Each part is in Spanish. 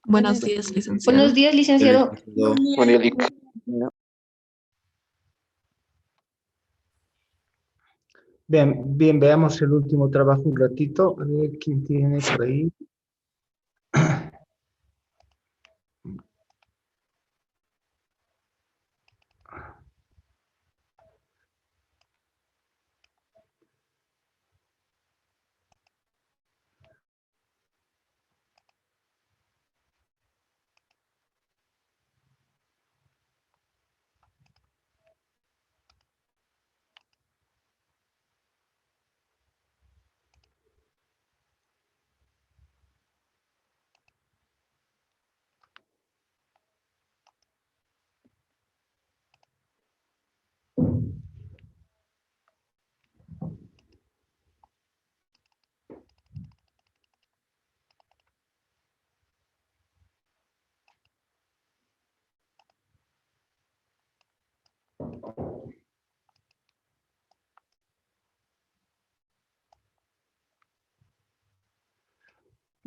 Buenos días, licenciado. Buenos días, licenciado. Bueno, Bien, veamos el último trabajo un ratito. A ver quién tiene por ahí.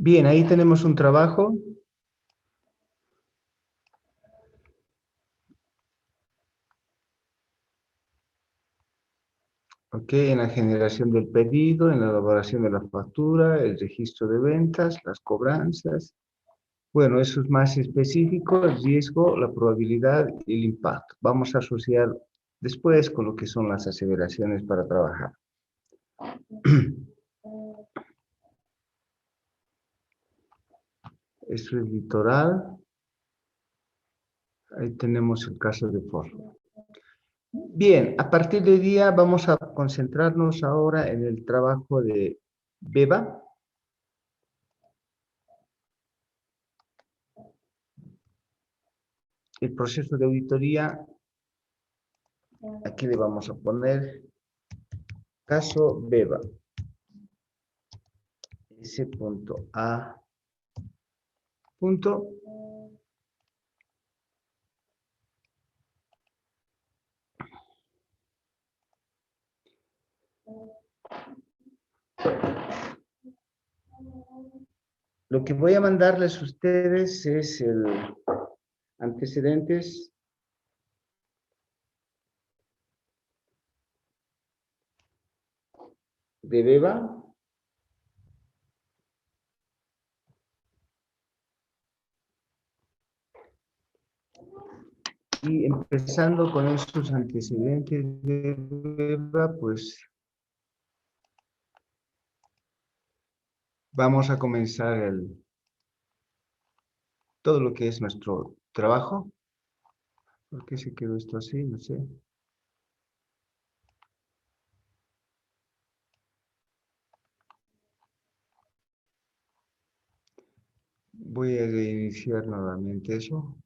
Bien, ahí tenemos un trabajo. Ok, en la generación del pedido, en la elaboración de la factura, el registro de ventas, las cobranzas. Bueno, eso es más específico, el riesgo, la probabilidad y el impacto. Vamos a asociar después con lo que son las aseveraciones para trabajar. Eso es litoral. Ahí tenemos el caso de Ford. Bien, a partir de hoy día vamos a concentrarnos ahora en el trabajo de Beba. El proceso de auditoría, aquí le vamos a poner caso Beba. S.A. Punto. Lo que voy a mandarles a ustedes es el antecedentes de Beba. Y empezando con estos antecedentes de Beba, pues vamos a comenzar todo lo que es nuestro trabajo. ¿Por qué se quedó esto así? No sé. Voy a reiniciar nuevamente eso.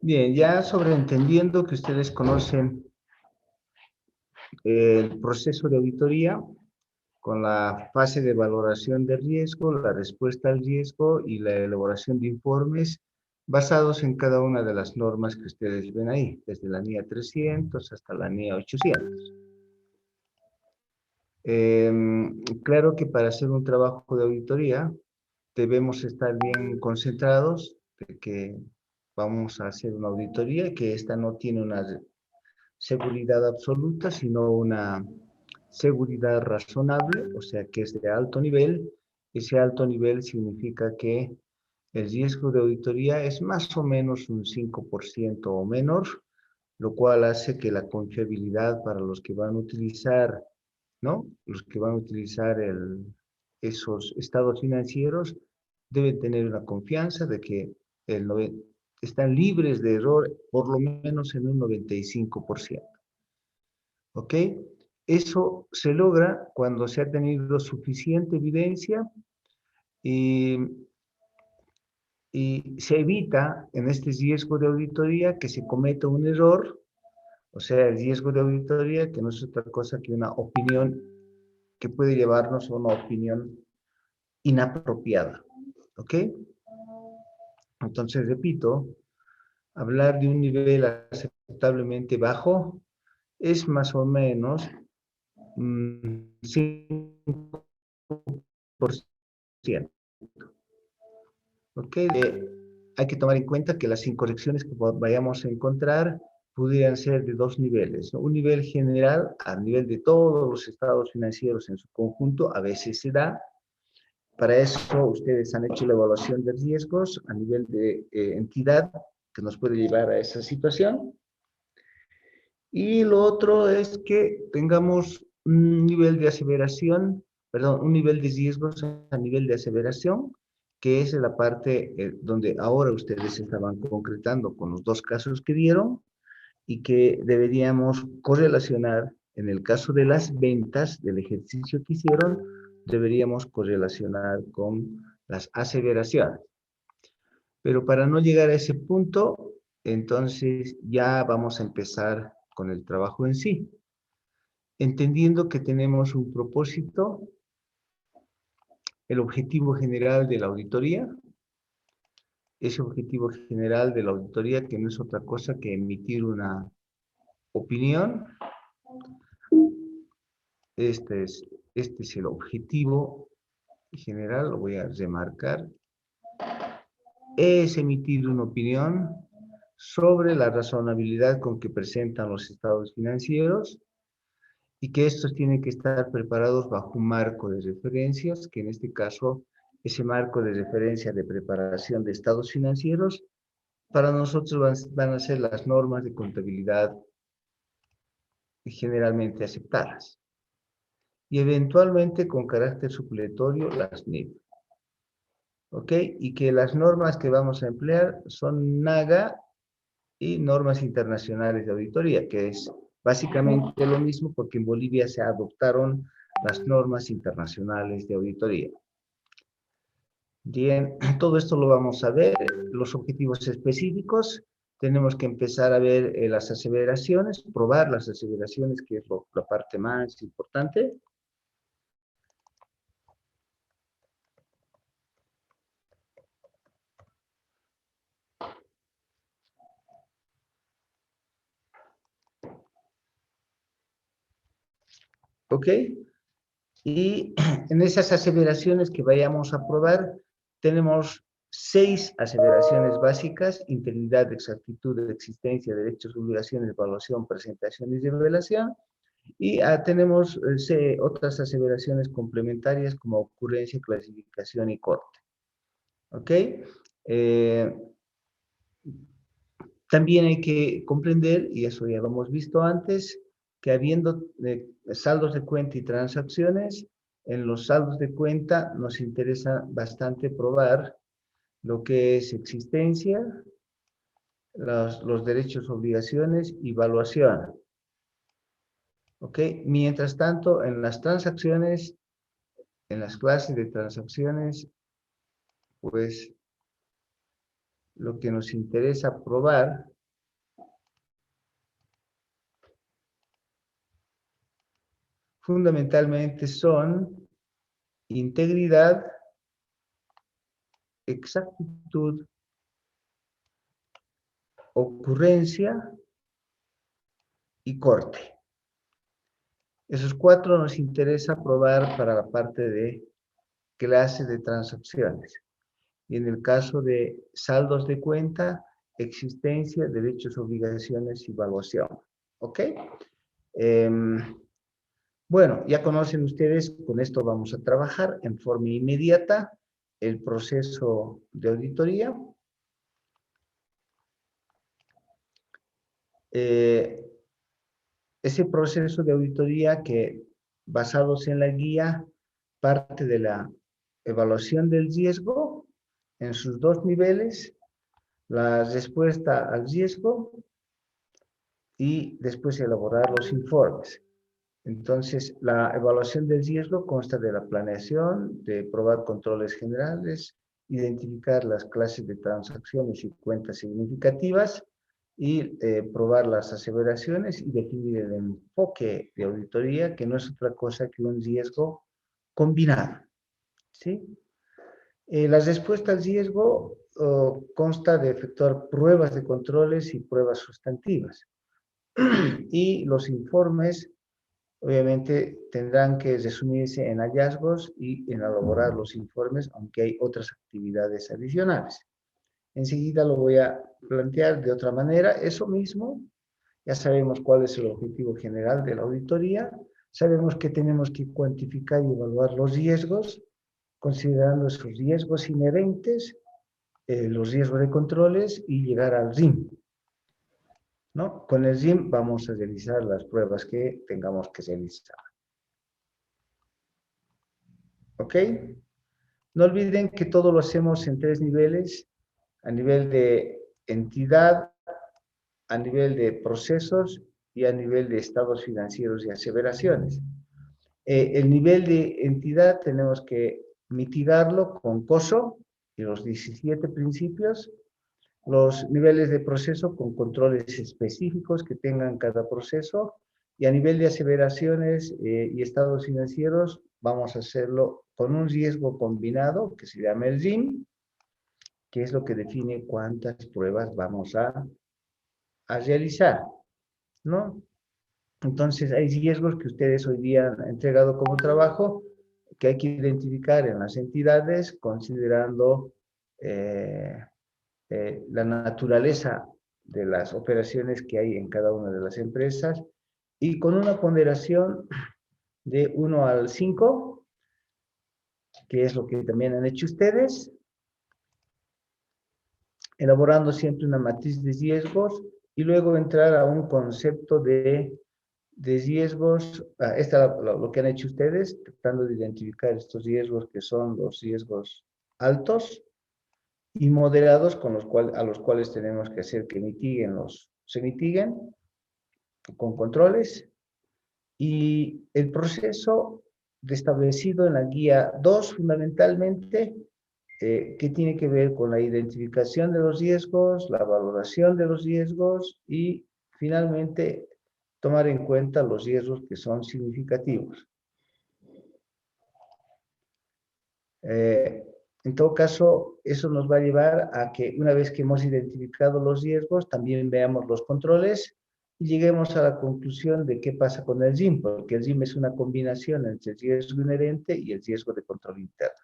Bien, ya sobreentendiendo que ustedes conocen el proceso de auditoría con la fase de valoración de riesgo, la respuesta al riesgo y la elaboración de informes basados en cada una de las normas que ustedes ven ahí, desde la NIA 300 hasta la NIA 800. Claro que para hacer un trabajo de auditoría debemos estar bien concentrados de que vamos a hacer una auditoría, que esta no tiene una seguridad absoluta, sino una seguridad razonable, o sea que es de alto nivel. Ese alto nivel significa que el riesgo de auditoría es más o menos un 5% o menor lo cual hace que la confiabilidad para los que van a utilizar, ¿no? Los que van a utilizar esos estados financieros deben tener una confianza de que están libres de error por lo menos en un 95%. ¿Ok? Eso se logra cuando se ha tenido suficiente evidencia y, y se evita en este riesgo de auditoría que se cometa un error, o sea, el riesgo de auditoría que no es otra cosa que una opinión que puede llevarnos a una opinión inapropiada. ¿Ok? Entonces, repito, hablar de un nivel aceptablemente bajo es más o menos 5%. ¿Ok? Hay que tomar en cuenta que las incorrecciones que vayamos a encontrar pudieran ser de dos niveles, ¿no? Un nivel general, a nivel de todos los estados financieros en su conjunto, a veces se da. Para eso ustedes han hecho la evaluación de riesgos a nivel de entidad que nos puede llevar a esa situación. Y lo otro es que tengamos un nivel de aseveración, perdón, un nivel de riesgos a nivel de aseveración, que es la parte donde ahora ustedes estaban concretando con los dos casos que dieron y que deberíamos correlacionar en el caso de las ventas del ejercicio que hicieron, deberíamos correlacionar con las aseveraciones. Pero para no llegar a ese punto, entonces ya vamos a empezar con el trabajo en sí, entendiendo que tenemos un propósito, el objetivo general de la auditoría, ese objetivo general de la auditoría que no es otra cosa que emitir una opinión. Este es el objetivo general, lo voy a remarcar, es emitir una opinión sobre la razonabilidad con que presentan los estados financieros y que estos tienen que estar preparados bajo un marco de referencias, que en este caso, ese marco de referencia de preparación de estados financieros, para nosotros van a ser las normas de contabilidad generalmente aceptadas y eventualmente con carácter supletorio las NIF. ¿Ok? Y que las normas que vamos a emplear son NAGA y normas internacionales de auditoría, que es básicamente lo mismo porque en Bolivia se adoptaron las normas internacionales de auditoría. Bien, todo esto lo vamos a ver, los objetivos específicos, tenemos que empezar a ver las aseveraciones, probar las aseveraciones, que es la parte más importante. ¿Ok? Y en esas aseveraciones que vayamos a probar, tenemos 6 aseveraciones básicas: integridad, exactitud, existencia, derechos, obligaciones, evaluación, presentación y revelación. Y tenemos otras aseveraciones complementarias como ocurrencia, clasificación y corte. ¿Ok? Eh, También hay que comprender, y eso ya lo hemos visto antes, que habiendo saldos de cuenta y transacciones, en los saldos de cuenta nos interesa bastante probar lo que es existencia, los derechos, obligaciones y evaluación. ¿Ok? Mientras tanto, en las transacciones, en las clases de transacciones, pues lo que nos interesa probar fundamentalmente son integridad, exactitud, ocurrencia y corte. Esos 4 nos interesa probar para la parte de clase de transacciones. Y en el caso de saldos de cuenta, existencia, derechos, obligaciones y evaluación. ¿Ok? Bueno, ya conocen ustedes, con esto vamos a trabajar en forma inmediata el proceso de auditoría. Eh, ese proceso de auditoría que, basados en la guía, parte de la evaluación del riesgo en sus dos niveles, la respuesta al riesgo y después elaborar los informes. Entonces, la evaluación del riesgo consta de la planeación, de probar controles generales, identificar las clases de transacciones y cuentas significativas y probar las aseveraciones y definir el enfoque de auditoría, que no es otra cosa que un riesgo combinado. ¿Sí? La respuesta al riesgo consta de efectuar pruebas de controles y pruebas sustantivas. Y los informes obviamente tendrán que resumirse en hallazgos y en elaborar los informes, aunque hay otras actividades adicionales. Enseguida lo voy a plantear de otra manera. Eso mismo, ya sabemos cuál es el objetivo general de la auditoría, sabemos que tenemos que cuantificar y evaluar los riesgos, considerando esos riesgos inherentes, los riesgos de controles y llegar al RIM, ¿no? Con el RIM vamos a realizar las pruebas que tengamos que realizar. ¿Ok? No olviden que todo lo hacemos en tres niveles: a nivel de entidad, a nivel de procesos y a nivel de estados financieros y aseveraciones. El nivel de entidad tenemos que mitigarlo con COSO y los 17 principios. Los niveles de proceso con controles específicos que tengan cada proceso, y a nivel de aseveraciones y estados financieros vamos a hacerlo con un riesgo combinado que se llama el RIM, que es lo que define cuántas pruebas vamos a realizar, ¿no? Entonces hay riesgos que ustedes hoy día han entregado como trabajo, que hay que identificar en las entidades considerando la naturaleza de las operaciones que hay en cada una de las empresas, y con una ponderación de 1 al 5, que es lo que también han hecho ustedes, elaborando siempre una matriz de riesgos y luego entrar a un concepto de riesgos. Esta lo que han hecho ustedes, tratando de identificar estos riesgos que son los riesgos altos y moderados, a los cuales tenemos que hacer que se mitiguen con controles, y el proceso establecido en la guía 2 fundamentalmente, que tiene que ver con la identificación de los riesgos, la valoración de los riesgos y finalmente tomar en cuenta los riesgos que son significativos. En todo caso, eso nos va a llevar a que una vez que hemos identificado los riesgos, también veamos los controles y lleguemos a la conclusión de qué pasa con el RIM, porque el RIM es una combinación entre el riesgo inherente y el riesgo de control interno.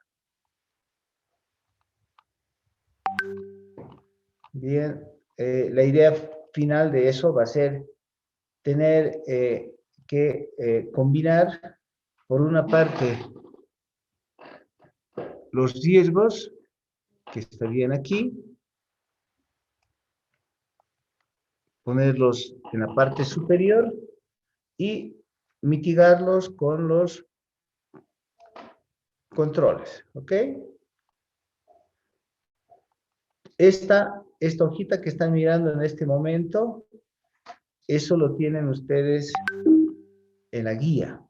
Bien, la idea final de eso va a ser tener que combinar, por una parte, los riesgos que estarían aquí, ponerlos en la parte superior y mitigarlos con los controles, ¿ok? Esta hojita que están mirando en este momento, eso lo tienen ustedes en la guía.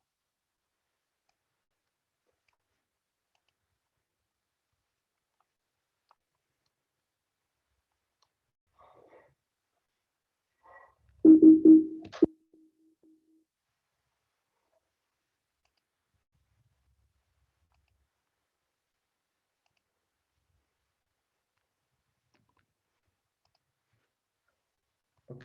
¿Ok?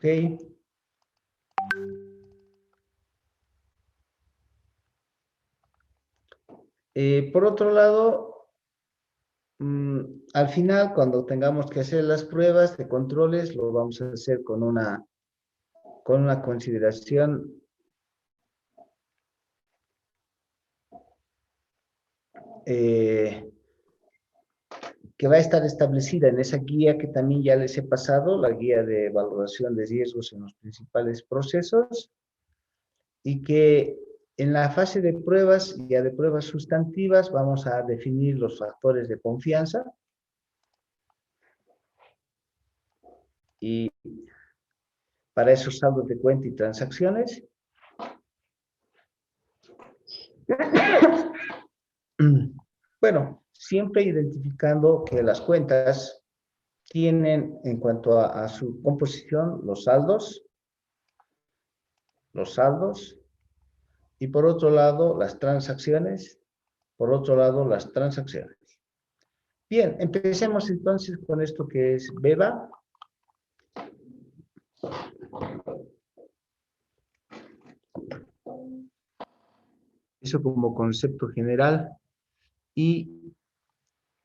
Por otro lado, al final, cuando tengamos que hacer las pruebas de controles, lo vamos a hacer con una consideración que va a estar establecida en esa guía que también ya les he pasado, la guía de valoración de riesgos en los principales procesos, y que en la fase de pruebas, ya de pruebas sustantivas, vamos a definir los factores de confianza y para esos saldos de cuenta y transacciones. Bueno, siempre identificando que las cuentas tienen en cuanto a su composición los saldos, y por otro lado las transacciones, por otro lado las transacciones. Bien, empecemos entonces con esto que es BEBA. Eso como concepto general y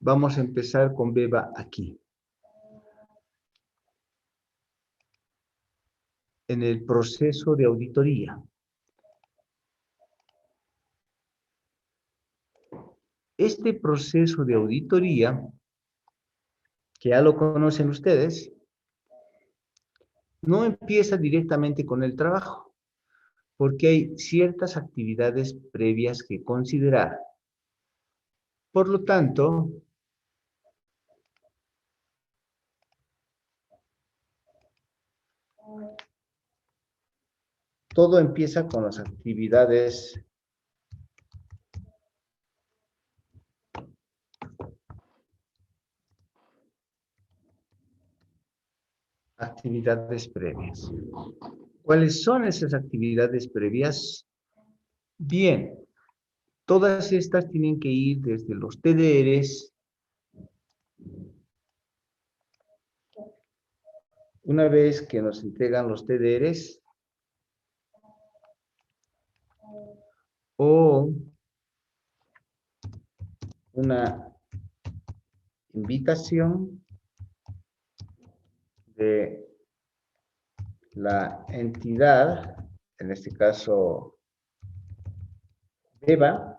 vamos a empezar con BEBA aquí. En el proceso de auditoría. Este proceso de auditoría, que ya lo conocen ustedes, no empieza directamente con el trabajo, porque hay ciertas actividades previas que considerar. Por lo tanto, todo empieza con las actividades previas. ¿Cuáles son esas actividades previas? Bien, todas estas tienen que ir desde los TDRs. Una vez que nos entregan los TDRs o una invitación de la entidad, en este caso BEBA,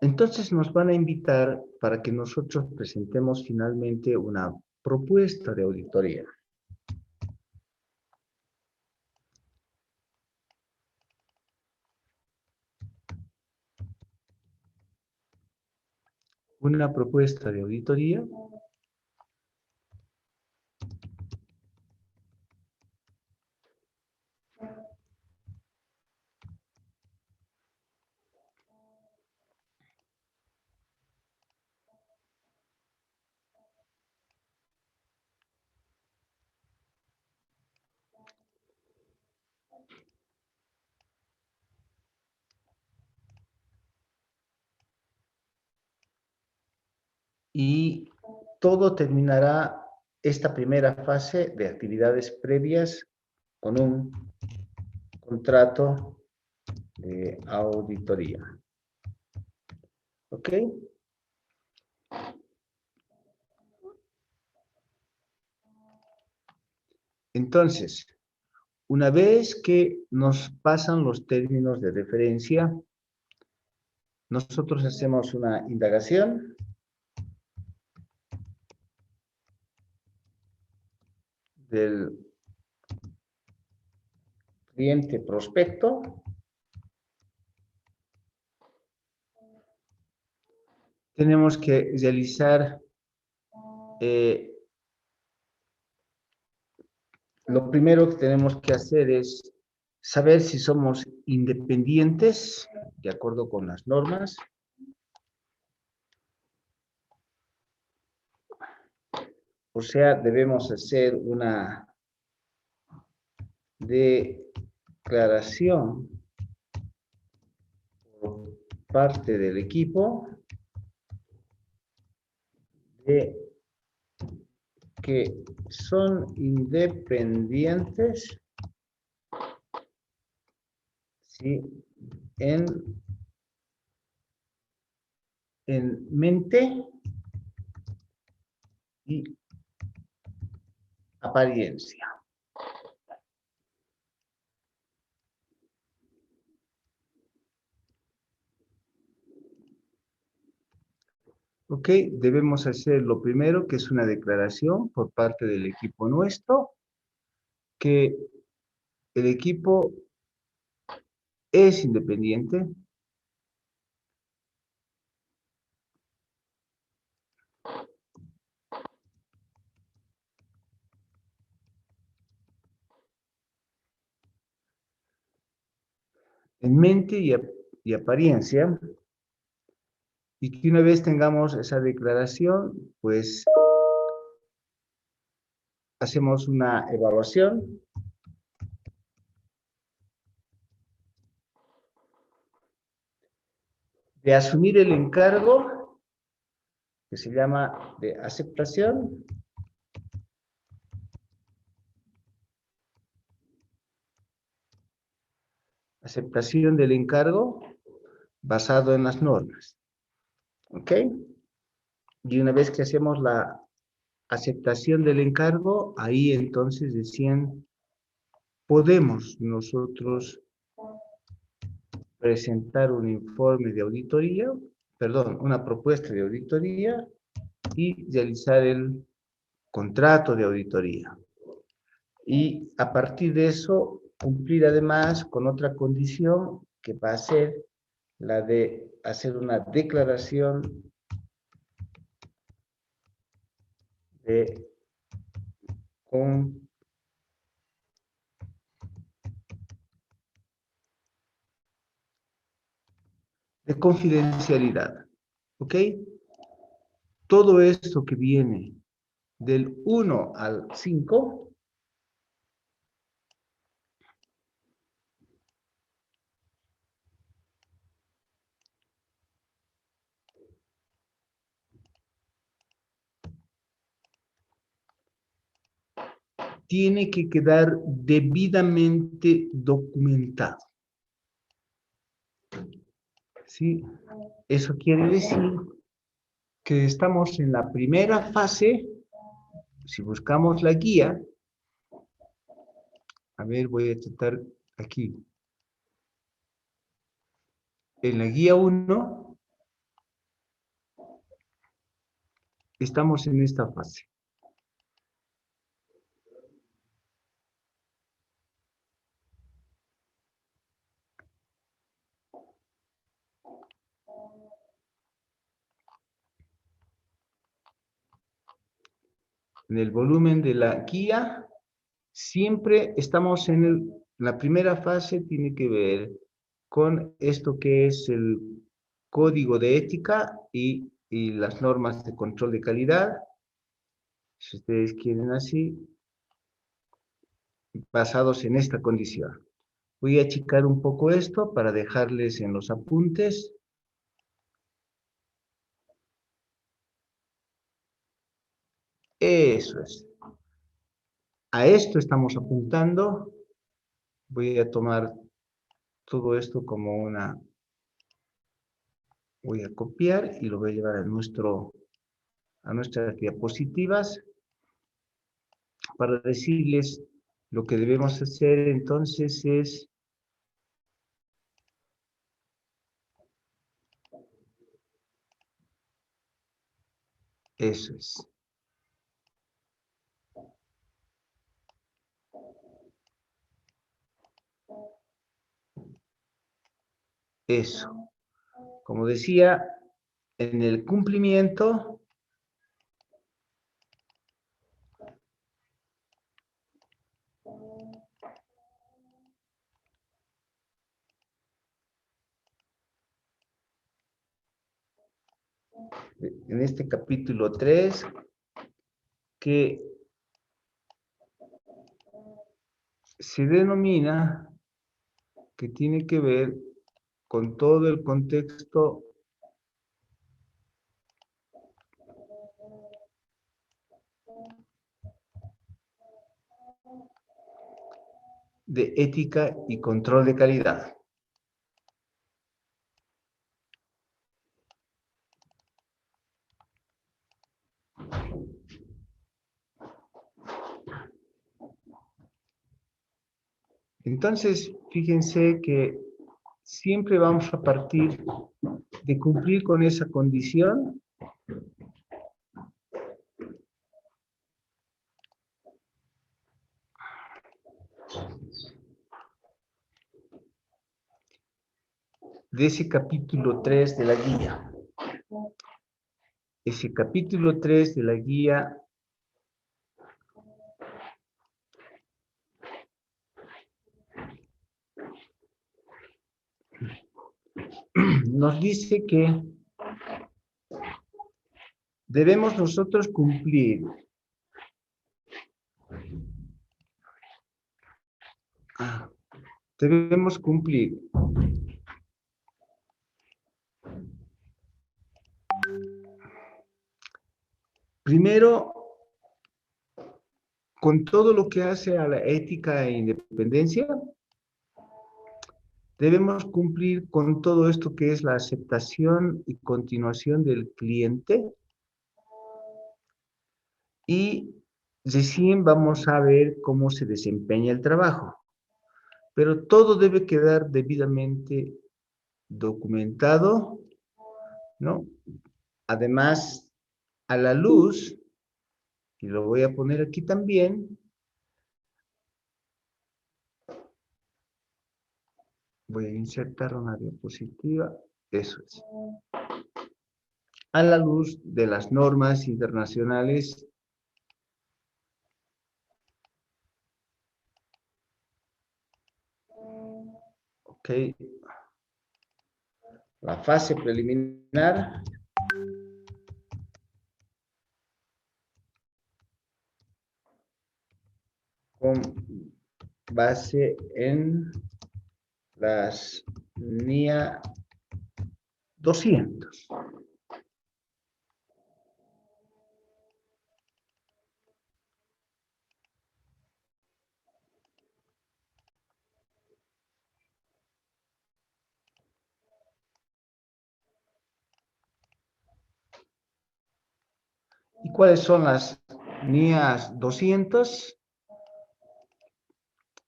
entonces nos van a invitar para que nosotros presentemos finalmente una propuesta de auditoría. Una propuesta de auditoría y todo terminará esta primera fase de actividades previas con un contrato de auditoría. ¿Ok? Entonces, una vez que nos pasan los términos de referencia, nosotros hacemos una indagación del cliente prospecto. Tenemos que realizar lo primero que tenemos que hacer es saber si somos independientes de acuerdo con las normas. O sea, debemos hacer una declaración por parte del equipo de que son independientes ¿sí? En, en mente y apariencia. Ok, debemos hacer lo primero, que es una declaración por parte del equipo nuestro, que el equipo es independiente, en mente y apariencia, y que una vez tengamos esa declaración, pues hacemos una evaluación de asumir el encargo, que se llama de aceptación del encargo basado en las normas, ¿ok? Y una vez que hacemos la aceptación del encargo, ahí entonces decían, podemos nosotros presentar un informe de auditoría, perdón, una propuesta de auditoría y realizar el contrato de auditoría. Y a partir de eso, cumplir además con otra condición que va a ser la de hacer una declaración de, con, de confidencialidad. ¿Ok? Todo esto que viene del 1 al 5 tiene que quedar debidamente documentado. ¿Sí? Eso quiere decir que estamos en la primera fase. Si buscamos la guía, a ver, voy a tratar aquí. En la guía 1 estamos en esta fase. En el volumen de la guía, siempre estamos en la primera fase, tiene que ver con esto que es el código de ética y las normas de control de calidad. Si ustedes quieren así, basados en esta condición. Voy a achicar un poco esto para dejarles en los apuntes. Eso es. A esto estamos apuntando. Voy a tomar todo esto como una... Voy a copiar y lo voy a llevar a nuestras diapositivas para decirles lo que debemos hacer entonces es... Eso es. Eso. Como decía, en el cumplimiento, en este capítulo 3, que se denomina, que tiene que ver con todo el contexto de ética y control de calidad. Entonces, fíjense que siempre vamos a partir de cumplir con esa condición de ese capítulo 3 de la guía. Ese capítulo 3 de la guía nos dice que debemos nosotros cumplir debemos cumplir primero con todo lo que hace a la ética e independencia. Debemos cumplir con todo esto que es la aceptación y continuación del cliente, y recién vamos a ver cómo se desempeña el trabajo. Pero todo debe quedar debidamente documentado, ¿no? Además, a la luz, y lo voy a poner aquí también, voy a insertar una diapositiva, eso es. A la luz de las normas internacionales ok, la fase preliminar con base en las NIA 200. ¿Y cuáles son las NIA 200?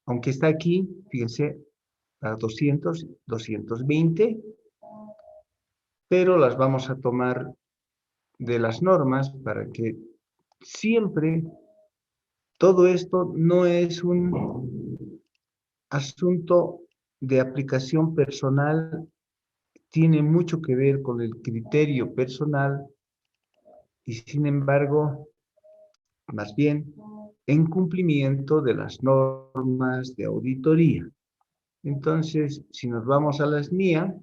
Aunque está aquí, fíjense, las 200, 220, pero las vamos a tomar de las normas para que siempre todo esto no es un asunto de aplicación personal, tiene mucho que ver con el criterio personal y sin embargo, más bien, en cumplimiento de las normas de auditoría. Entonces, si nos vamos a las NIA,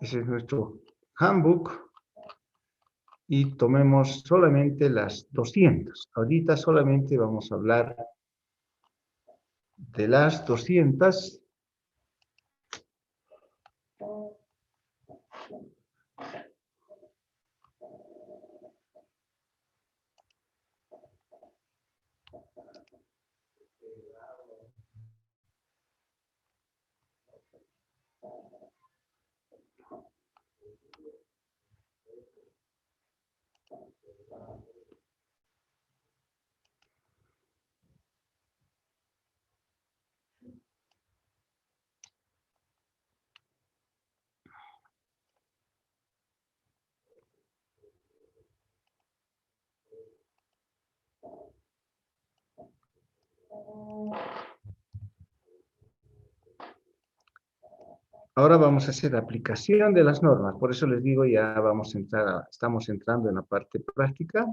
ese es nuestro handbook, y tomemos solamente las 200. Ahorita solamente vamos a hablar de las 200. Ahora vamos a hacer aplicación de las normas. Por eso les digo, ya vamos a entrar, estamos entrando en la parte práctica.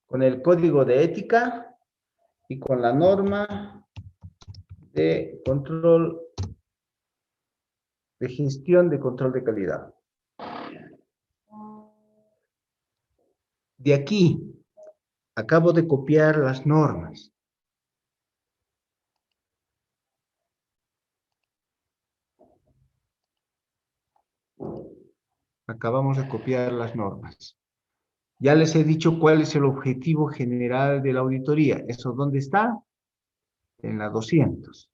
Con el código de ética y con la norma de control, de gestión de control de calidad. De aquí, acabo de copiar las normas. Acabamos de copiar las normas. Ya les he dicho cuál es el objetivo general de la auditoría. ¿Eso dónde está? En la 200.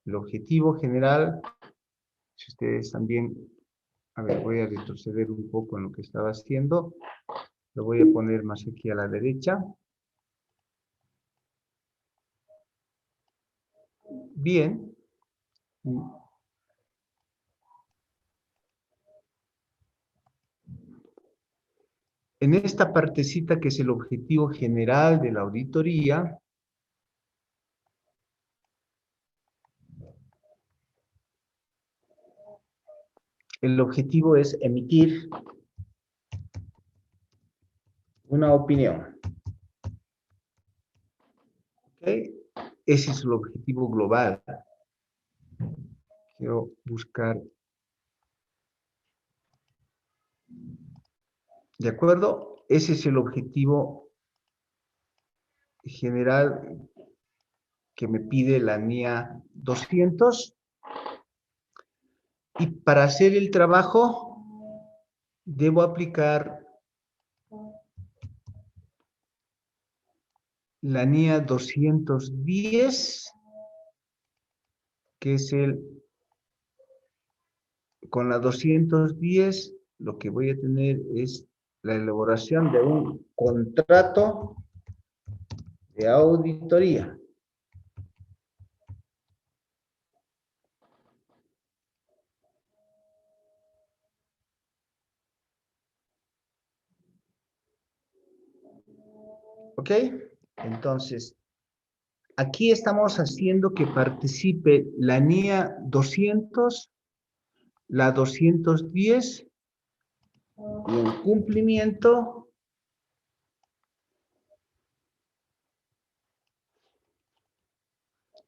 El objetivo general, si ustedes también, a ver, voy a retroceder un poco en lo que estaba haciendo. Lo voy a poner más aquí a la derecha. Bien. En esta partecita que es el objetivo general de la auditoría, el objetivo es emitir una opinión. ¿Ok? Ese es el objetivo global. Quiero buscar. ¿De acuerdo? Ese es el objetivo general que me pide la NIA 200. Y para hacer el trabajo, debo aplicar la NIA 210, que es con la 210, lo que voy a tener es la elaboración de un contrato de auditoría. ¿Ok? Entonces, aquí estamos haciendo que participe la NIA 200, la 210 y en cumplimiento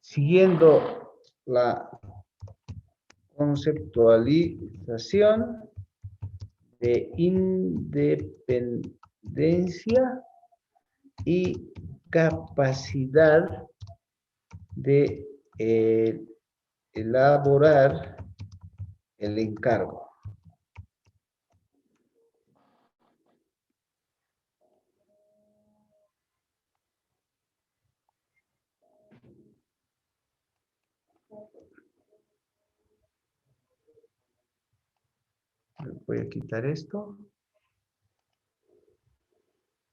siguiendo la conceptualización de independencia y capacidad de elaborar el encargo. Voy a quitar esto.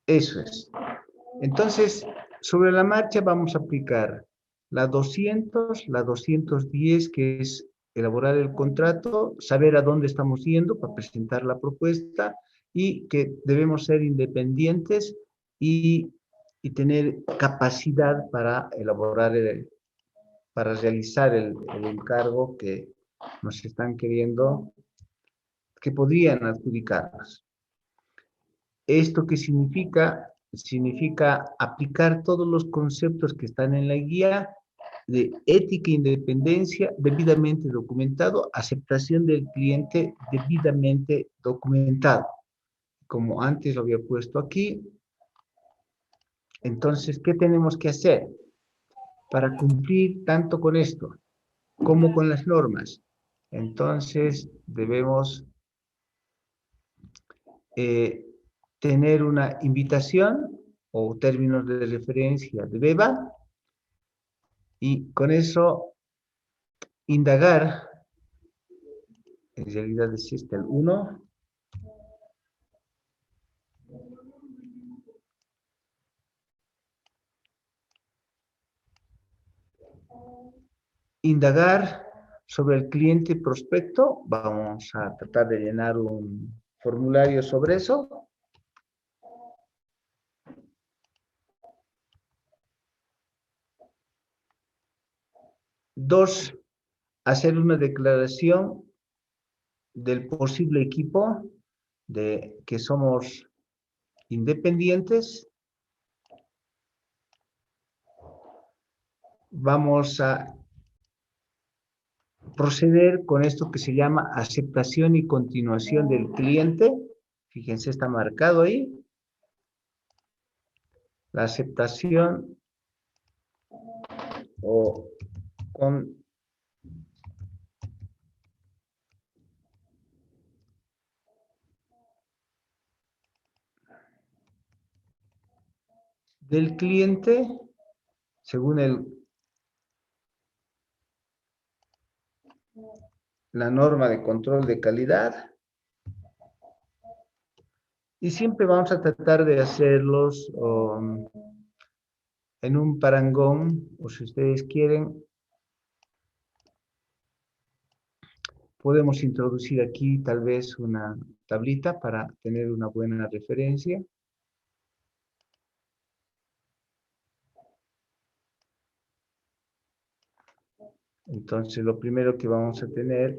Eso es. Entonces, sobre la marcha vamos a aplicar la 200, la 210, que es elaborar el contrato, saber a dónde estamos yendo para presentar la propuesta y que debemos ser independientes y tener capacidad para elaborar, para realizar el encargo que nos están queriendo, que podrían adjudicarnos. ¿Esto qué significa? Significa aplicar todos los conceptos que están en la guía de ética e independencia debidamente documentado, aceptación del cliente debidamente documentado. Como antes lo había puesto aquí. Entonces, ¿qué tenemos que hacer para cumplir tanto con esto como con las normas? Entonces, debemos tener una invitación o términos de referencia de BEBA y con eso indagar, en realidad existe el 1, indagar sobre el cliente prospecto. Vamos a tratar de llenar un formulario sobre eso. Dos, hacer una declaración del posible equipo de que somos independientes. vamos a proceder con esto que se llama aceptación y continuación del cliente. Fíjense, está marcado ahí. La aceptación o con del cliente según la norma de control de calidad. Y siempre vamos a tratar de hacerlos en un parangón, o si ustedes quieren, podemos introducir aquí tal vez una tablita para tener una buena referencia. Entonces, lo primero que vamos a tener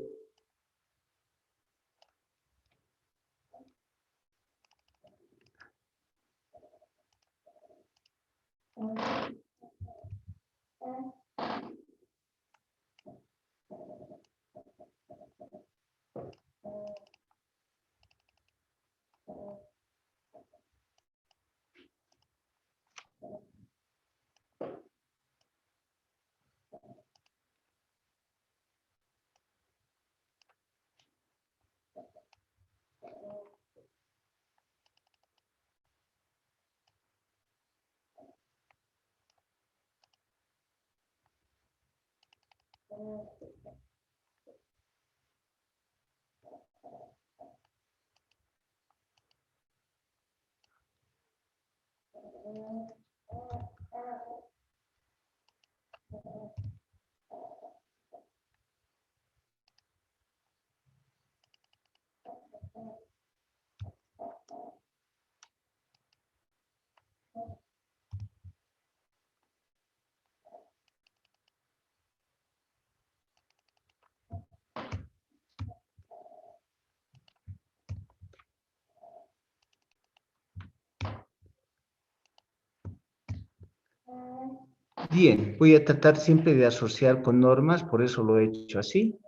bien, voy a tratar siempre de asociar con normas, por eso lo he hecho así.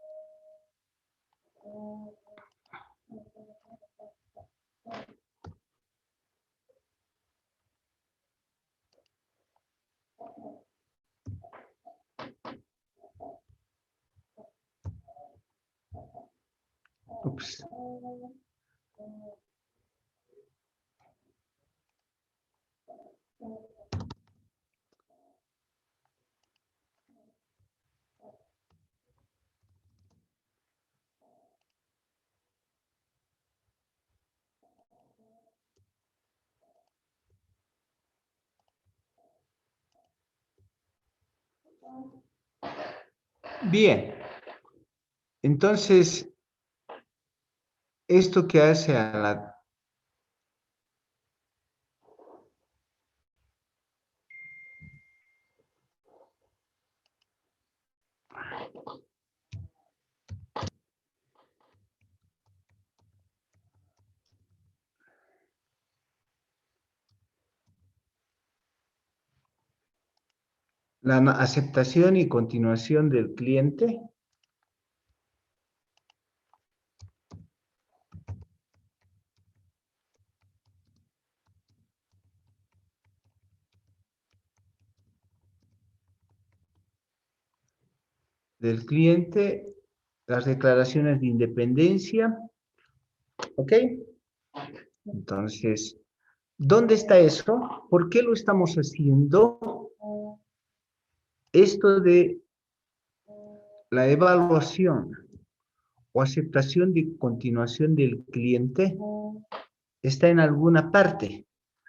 Ups. Bien, entonces, esto que hace a la aceptación y continuación del cliente, las declaraciones de independencia, ¿ok? Entonces, ¿dónde está eso? ¿Por qué lo estamos haciendo? Esto de la evaluación o aceptación de continuación del cliente está en alguna parte.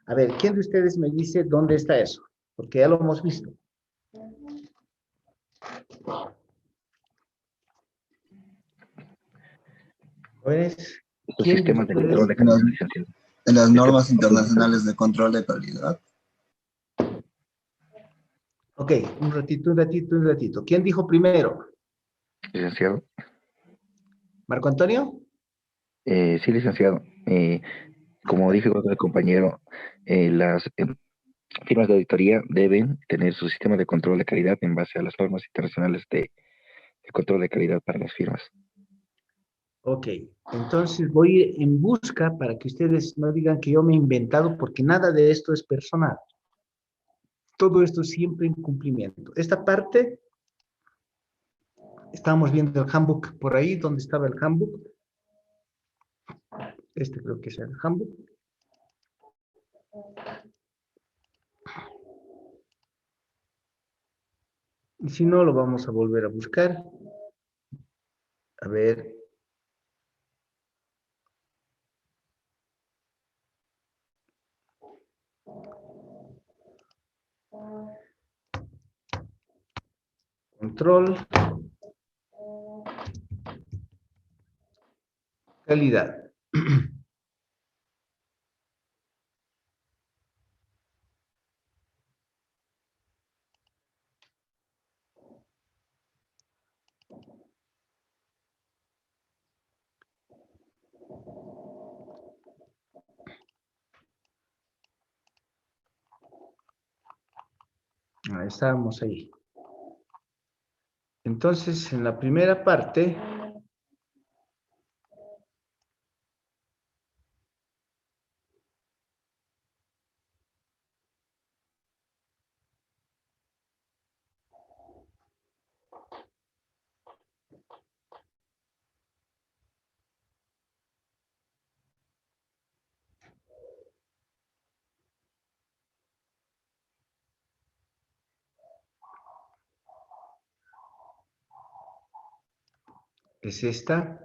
A ver, ¿quién de ustedes me dice dónde está eso? Porque ya lo hemos visto. Pues, Los ¿quién de sistemas de ustedes? control de calidad, licenciado. En las Sistemas normas de control de calidad. internacionales de control de calidad. Ok, un ratito. ¿Quién dijo primero? Licenciado. ¿Marco Antonio? Sí, licenciado. Como dijo el compañero, las Firmas de auditoría deben tener su sistema de control de calidad en base a las normas internacionales de control de calidad para las firmas. Ok, entonces voy a ir en busca para que ustedes no digan que yo me he inventado, porque nada de esto es personal. Todo esto es siempre en cumplimiento. Esta parte, estábamos viendo el handbook por ahí, ¿dónde estaba el handbook? Este creo que es el handbook. Y si no, lo vamos a volver a buscar. A ver. Control. Calidad. Estábamos ahí. Entonces, en la primera parte, es esta.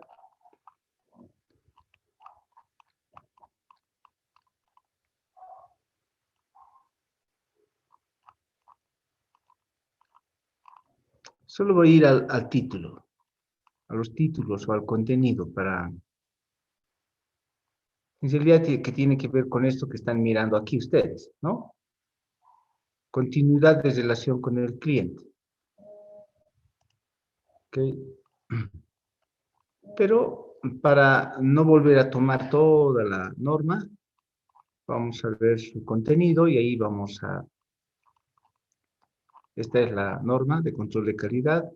Solo voy a ir al título, a los títulos o al contenido para... En realidad que tiene que ver con esto que están mirando aquí ustedes, ¿no? Continuidad de relación con el cliente. ¿Ok? Pero para no volver a tomar toda la norma, vamos a ver su contenido y ahí vamos a... Esta es la norma de control de calidad.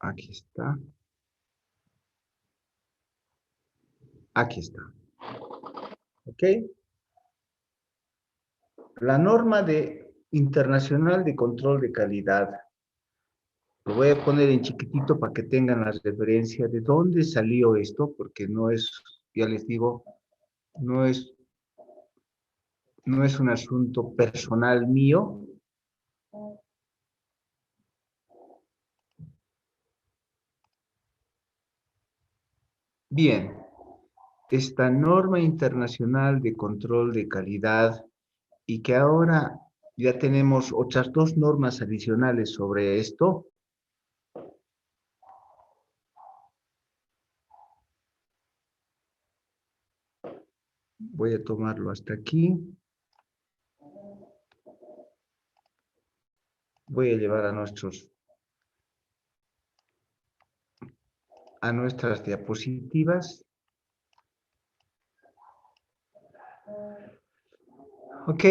Aquí está. Aquí está. ¿Ok? La norma internacional de control de calidad. Lo voy a poner en chiquitito para que tengan la referencia de dónde salió esto, porque no es, ya les digo, no es, no es un asunto personal mío. Bien, esta norma internacional de control de calidad y que ahora ya tenemos otras dos normas adicionales sobre esto. Voy a tomarlo hasta aquí. Voy a llevar a nuestras diapositivas. Ok,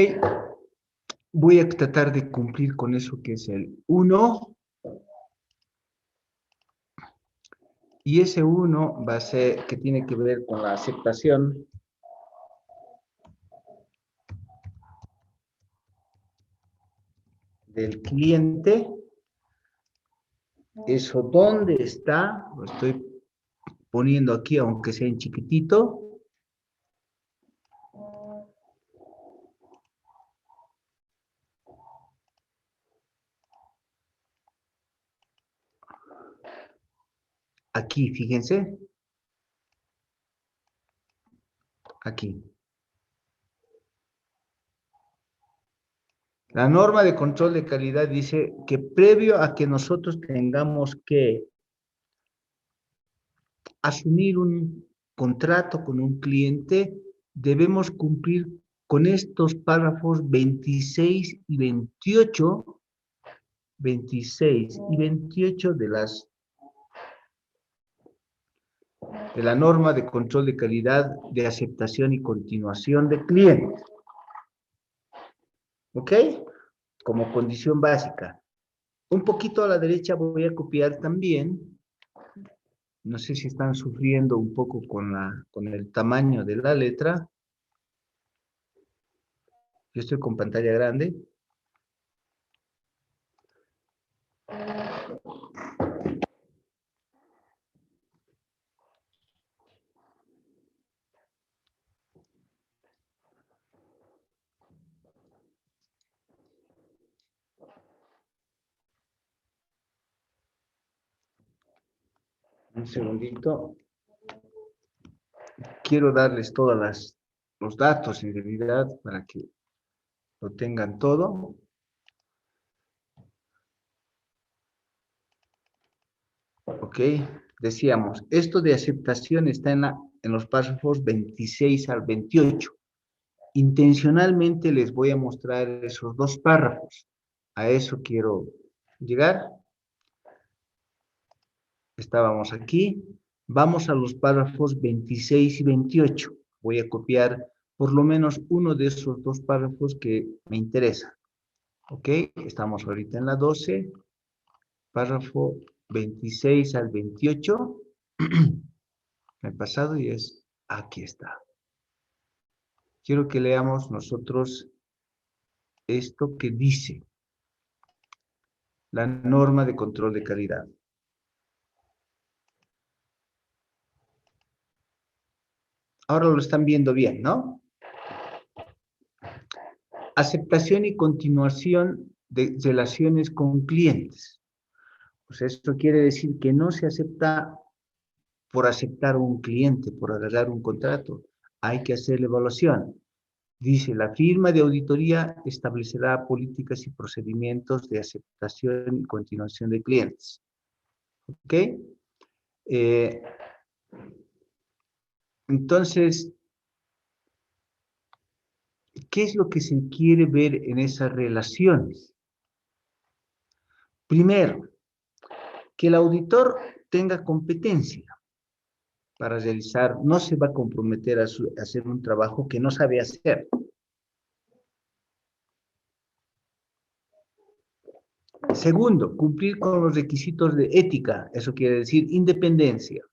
voy a tratar de cumplir con eso que es el 1. Y ese 1 va a ser que tiene que ver con la aceptación del cliente. Eso, ¿dónde está? Lo estoy poniendo aquí, aunque sea en chiquitito. Aquí, fíjense. Aquí. La norma de control de calidad dice que previo a que nosotros tengamos que asumir un contrato con un cliente, debemos cumplir con estos párrafos 26 y 28 de las de la norma de control de calidad de aceptación y continuación de clientes. ¿Ok? Como condición básica. Un poquito a la derecha voy a copiar también. No sé si están sufriendo un poco con el tamaño de la letra. Yo estoy con pantalla grande. Un segundito. Quiero darles todos los datos en realidad para que lo tengan todo. Ok, decíamos, esto de aceptación está en los párrafos 26 al 28. Intencionalmente les voy a mostrar esos dos párrafos. A eso quiero llegar. Estábamos aquí. Vamos a los párrafos 26 y 28. Voy a copiar por lo menos uno de esos dos párrafos que me interesan. Ok, estamos ahorita en la 12. Párrafo 26 al 28. Me he pasado y aquí está. Quiero que leamos nosotros esto que dice la norma de control de calidad. Ahora lo están viendo bien, ¿no? Aceptación y continuación de relaciones con clientes. Pues esto quiere decir que no se acepta por aceptar a un cliente, por agarrar un contrato. Hay que hacer la evaluación. Dice, la firma de auditoría establecerá políticas y procedimientos de aceptación y continuación de clientes. ¿Ok? Entonces, ¿qué es lo que se quiere ver en esas relaciones? Primero, que el auditor tenga competencia para realizar, no se va a comprometer a hacer un trabajo que no sabe hacer. Segundo, cumplir con los requisitos de ética, eso quiere decir independencia.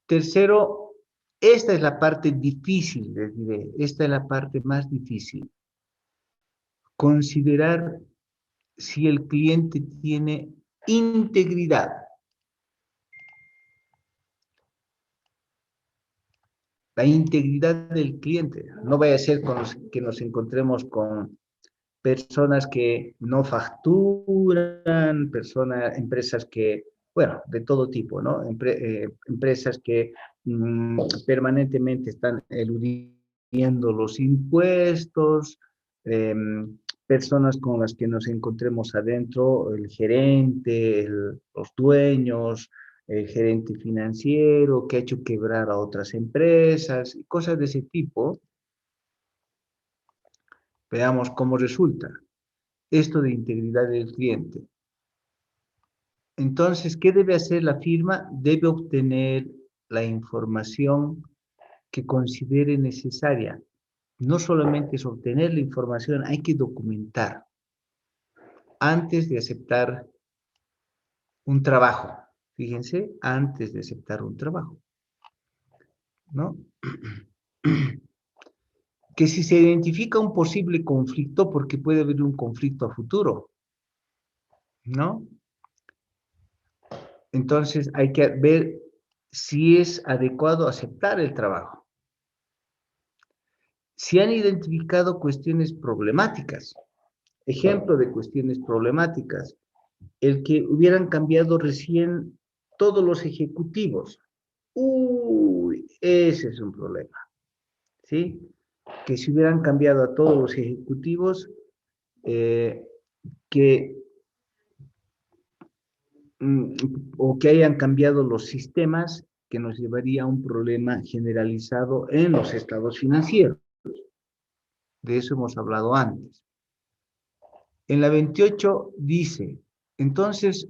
Tercero, esta es la parte difícil, les diré, esta es la parte más difícil. Considerar si el cliente tiene integridad. La integridad del cliente. No vaya a ser que nos encontremos con personas que no facturan, empresas que, bueno, de todo tipo, ¿no? Empresas que permanentemente están eludiendo los impuestos, personas con las que nos encontremos adentro, el gerente, los dueños, el gerente financiero que ha hecho quebrar a otras empresas, y cosas de ese tipo. Veamos cómo resulta esto de integridad del cliente. Entonces, ¿qué debe hacer la firma? Debe obtener la información que considere necesaria. No solamente es obtener la información, hay que documentar antes de aceptar un trabajo. Fíjense, antes de aceptar un trabajo, ¿no? Que si se identifica un posible conflicto, porque puede haber un conflicto a futuro, ¿no? Entonces hay que ver si es adecuado aceptar el trabajo. Si han identificado cuestiones problemáticas, ejemplo de cuestiones problemáticas, el que hubieran cambiado recién todos los ejecutivos. Uy, ese es un problema, ¿sí? Que si hubieran cambiado a todos los ejecutivos, que o que hayan cambiado los sistemas, que nos llevaría a un problema generalizado en los estados financieros. De eso hemos hablado antes. En la 28 dice, entonces,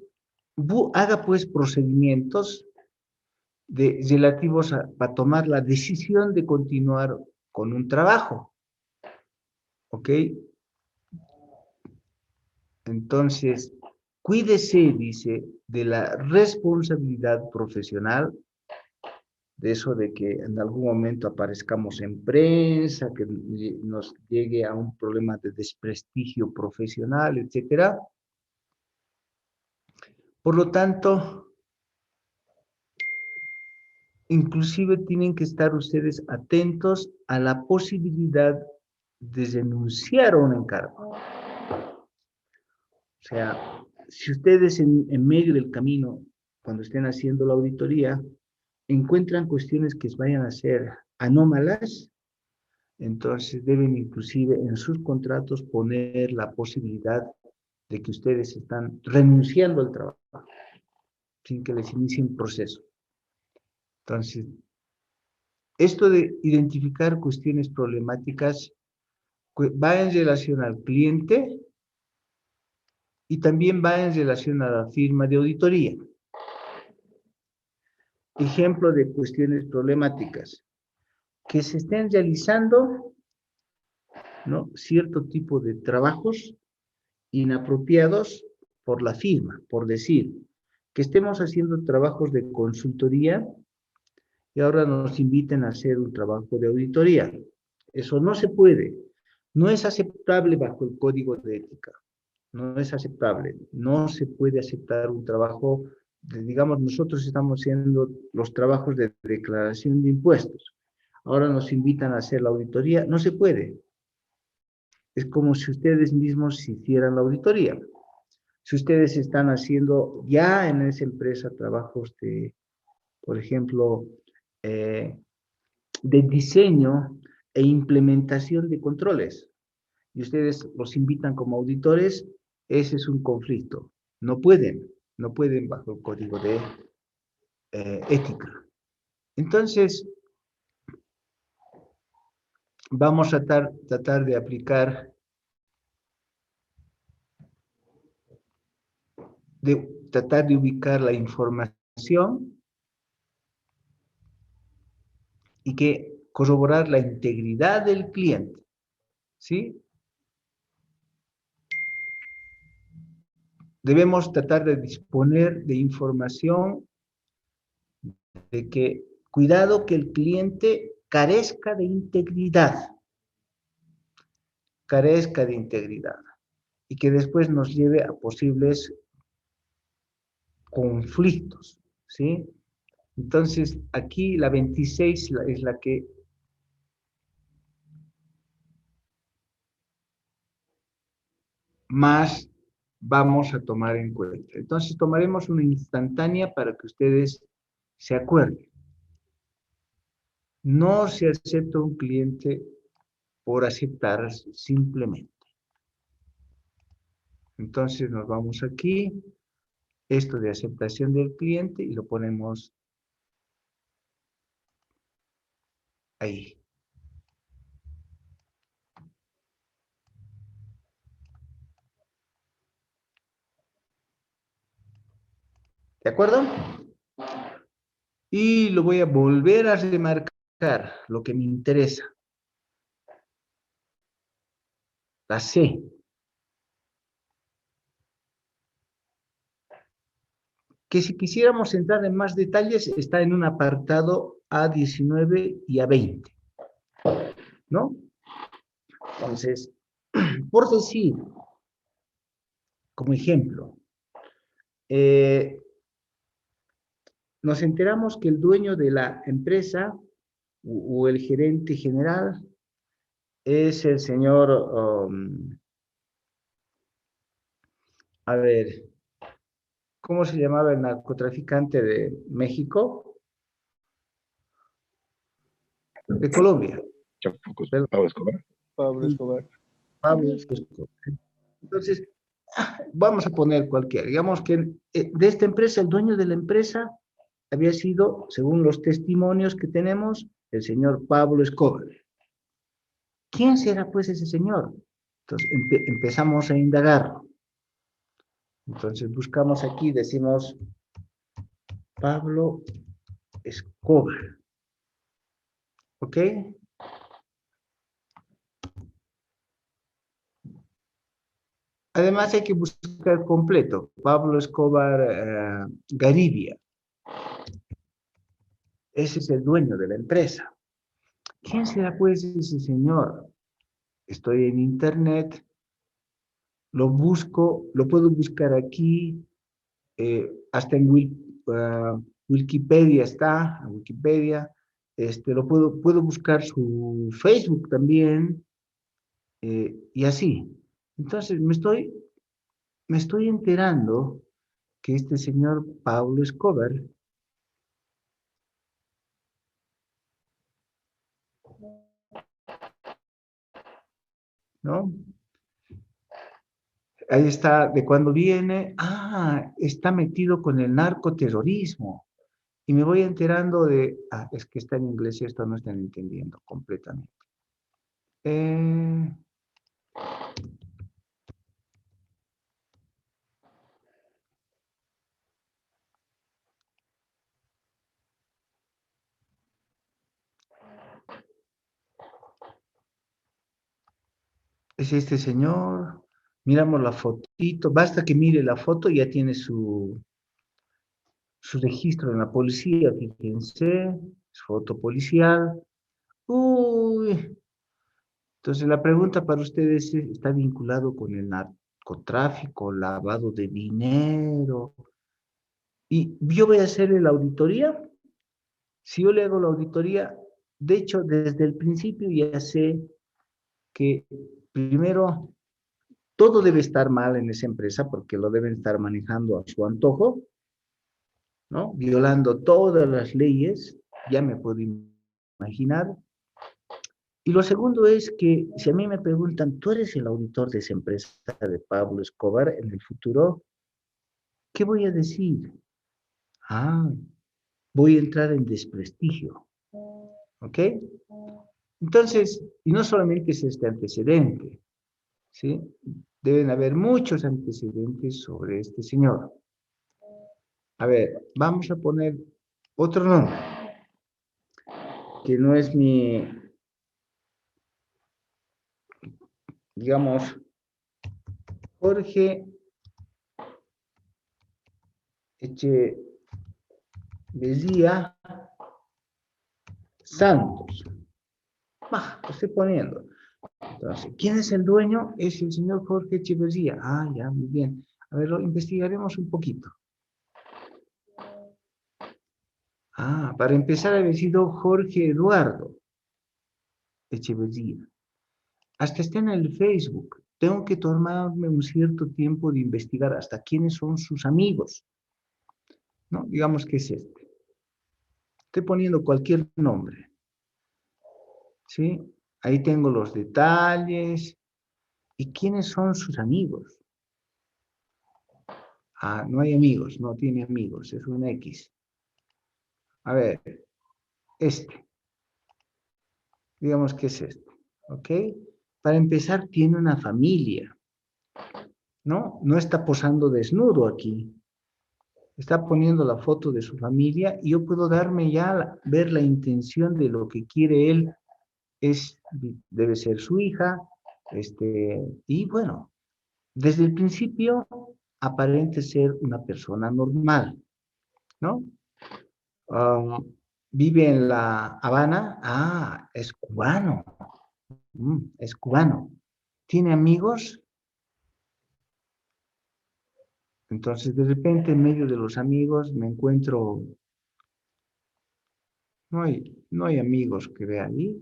haga pues procedimientos relativos a tomar la decisión de continuar con un trabajo. ¿Ok? Entonces, cuídese, dice, de la responsabilidad profesional, de eso de que en algún momento aparezcamos en prensa, que nos llegue a un problema de desprestigio profesional, etcétera. Por lo tanto, inclusive tienen que estar ustedes atentos a la posibilidad de renunciar a un encargo. O sea, si ustedes en medio del camino, cuando estén haciendo la auditoría, encuentran cuestiones que vayan a ser anómalas, entonces deben inclusive en sus contratos poner la posibilidad de que ustedes están renunciando al trabajo, sin que les inicie un proceso. Entonces, esto de identificar cuestiones problemáticas va en relación al cliente y también va en relación a la firma de auditoría. Ejemplo de cuestiones problemáticas. Que se estén realizando, ¿no?, cierto tipo de trabajos inapropiados por la firma, por decir, que estemos haciendo trabajos de consultoría y ahora nos inviten a hacer un trabajo de auditoría. Eso no se puede, no es aceptable bajo el código de ética, no es aceptable, no se puede aceptar un trabajo, digamos, nosotros estamos haciendo los trabajos de declaración de impuestos, ahora nos invitan a hacer la auditoría, no se puede. Es como si ustedes mismos hicieran la auditoría. Si ustedes están haciendo ya en esa empresa trabajos de, por ejemplo, de diseño e implementación de controles, y ustedes los invitan como auditores, ese es un conflicto. No pueden bajo el código de ética. Entonces, vamos a tratar de aplicar, de tratar de ubicar la información y que corroborar la integridad del cliente, ¿sí? Debemos tratar de disponer de información de que, cuidado que el cliente carezca de integridad, y que después nos lleve a posibles conflictos, ¿sí? Entonces, aquí la 26 es la que más vamos a tomar en cuenta. Entonces, tomaremos una instantánea para que ustedes se acuerden. No se acepta un cliente por aceptar simplemente. Entonces, nos vamos aquí, esto de aceptación del cliente, y lo ponemos ahí. ¿De acuerdo? Y lo voy a volver a remarcar, lo que me interesa. La C. Que si quisiéramos entrar en más detalles, está en un apartado A19 y A20, ¿no? Entonces, por decir, como ejemplo, nos enteramos que el dueño de la empresa o el gerente general es el señor, a ver, ¿cómo se llamaba el narcotraficante de México? De Colombia. Pablo Escobar. Pablo Escobar. Pablo Escobar. Entonces, vamos a poner cualquiera. Digamos que de esta empresa, el dueño de la empresa había sido, según los testimonios que tenemos, el señor Pablo Escobar. ¿Quién será pues ese señor? Entonces empezamos a indagar. Entonces buscamos aquí, decimos Pablo Escobar. ¿Ok? Además hay que buscar completo. Pablo Escobar Garibia. Ese es el dueño de la empresa. ¿Quién será pues ese señor? Estoy en internet, lo busco, lo puedo buscar aquí, hasta en Wikipedia está, en Wikipedia, puedo buscar su Facebook también, y así. Entonces me estoy enterando que este señor Pablo Escobar, ¿no? Ahí está, de cuándo viene, está metido con el narcoterrorismo. Y me voy enterando es que está en inglés y esto no están entendiendo completamente. Eh, es este señor, miramos la fotito, basta que mire la foto, ya tiene su registro en la policía, fíjense, es foto policial. Uy, entonces la pregunta para ustedes es, ¿está vinculado con el narcotráfico, lavado de dinero? Y yo voy a hacer la auditoría. Si yo le hago la auditoría, de hecho, desde el principio ya sé que primero todo debe estar mal en esa empresa porque lo deben estar manejando a su antojo, ¿no? Violando todas las leyes, ya me puedo imaginar. Y lo segundo es que si a mí me preguntan, ¿tú eres el auditor de esa empresa de Pablo Escobar en el futuro? ¿Qué voy a decir? Ah, voy a entrar en desprestigio, ¿ok? Entonces, y no solamente es este antecedente, ¿sí? Deben haber muchos antecedentes sobre este señor. A ver, vamos a poner otro nombre, que no es digamos, Jorge Echeverría Santos. Lo estoy poniendo. Entonces, ¿quién es el dueño? Es el señor Jorge Echeverría. Ya, muy bien. A ver, lo investigaremos un poquito. Para empezar, ha sido Jorge Eduardo Echeverría. Hasta está en el Facebook. Tengo que tomarme un cierto tiempo de investigar hasta quiénes son sus amigos, ¿no? Digamos que es este. Estoy poniendo cualquier nombre, ¿sí? Ahí tengo los detalles. ¿Y quiénes son sus amigos? No hay amigos, no tiene amigos, es un X. A ver, digamos que es este, ¿ok? Para empezar, tiene una familia, ¿no? No está posando desnudo aquí. Está poniendo la foto de su familia y yo puedo darme ya, ver la intención de lo que quiere él. Debe ser su hija, y bueno, desde el principio aparente ser una persona normal, ¿no? Ah, vive en La Habana. Es cubano. Es cubano. ¿Tiene amigos? Entonces, de repente, en medio de los amigos, me encuentro, no hay amigos que vea ahí.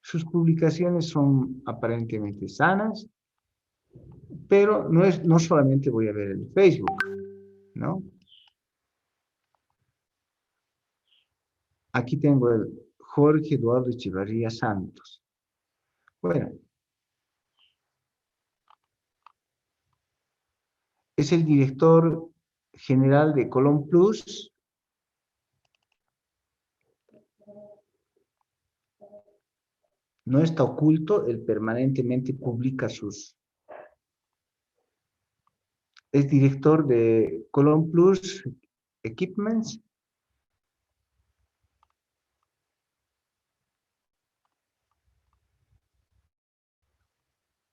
Sus publicaciones son aparentemente sanas, pero no solamente voy a ver el Facebook, ¿no? Aquí tengo el Jorge Eduardo Echeverría Santos. Bueno, es el director general de Colón Plus. No está oculto, él permanentemente publica es director de Colón Plus, Equipments.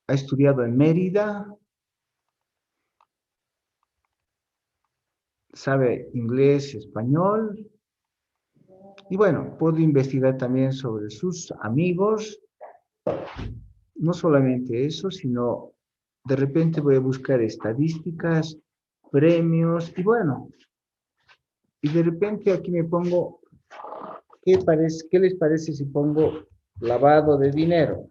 Ha estudiado en Mérida. Sabe inglés y español. Y bueno, puedo investigar también sobre sus amigos. No solamente eso, sino de repente voy a buscar estadísticas, premios, y bueno, y de repente aquí me pongo, ¿qué les parece si pongo lavado de dinero?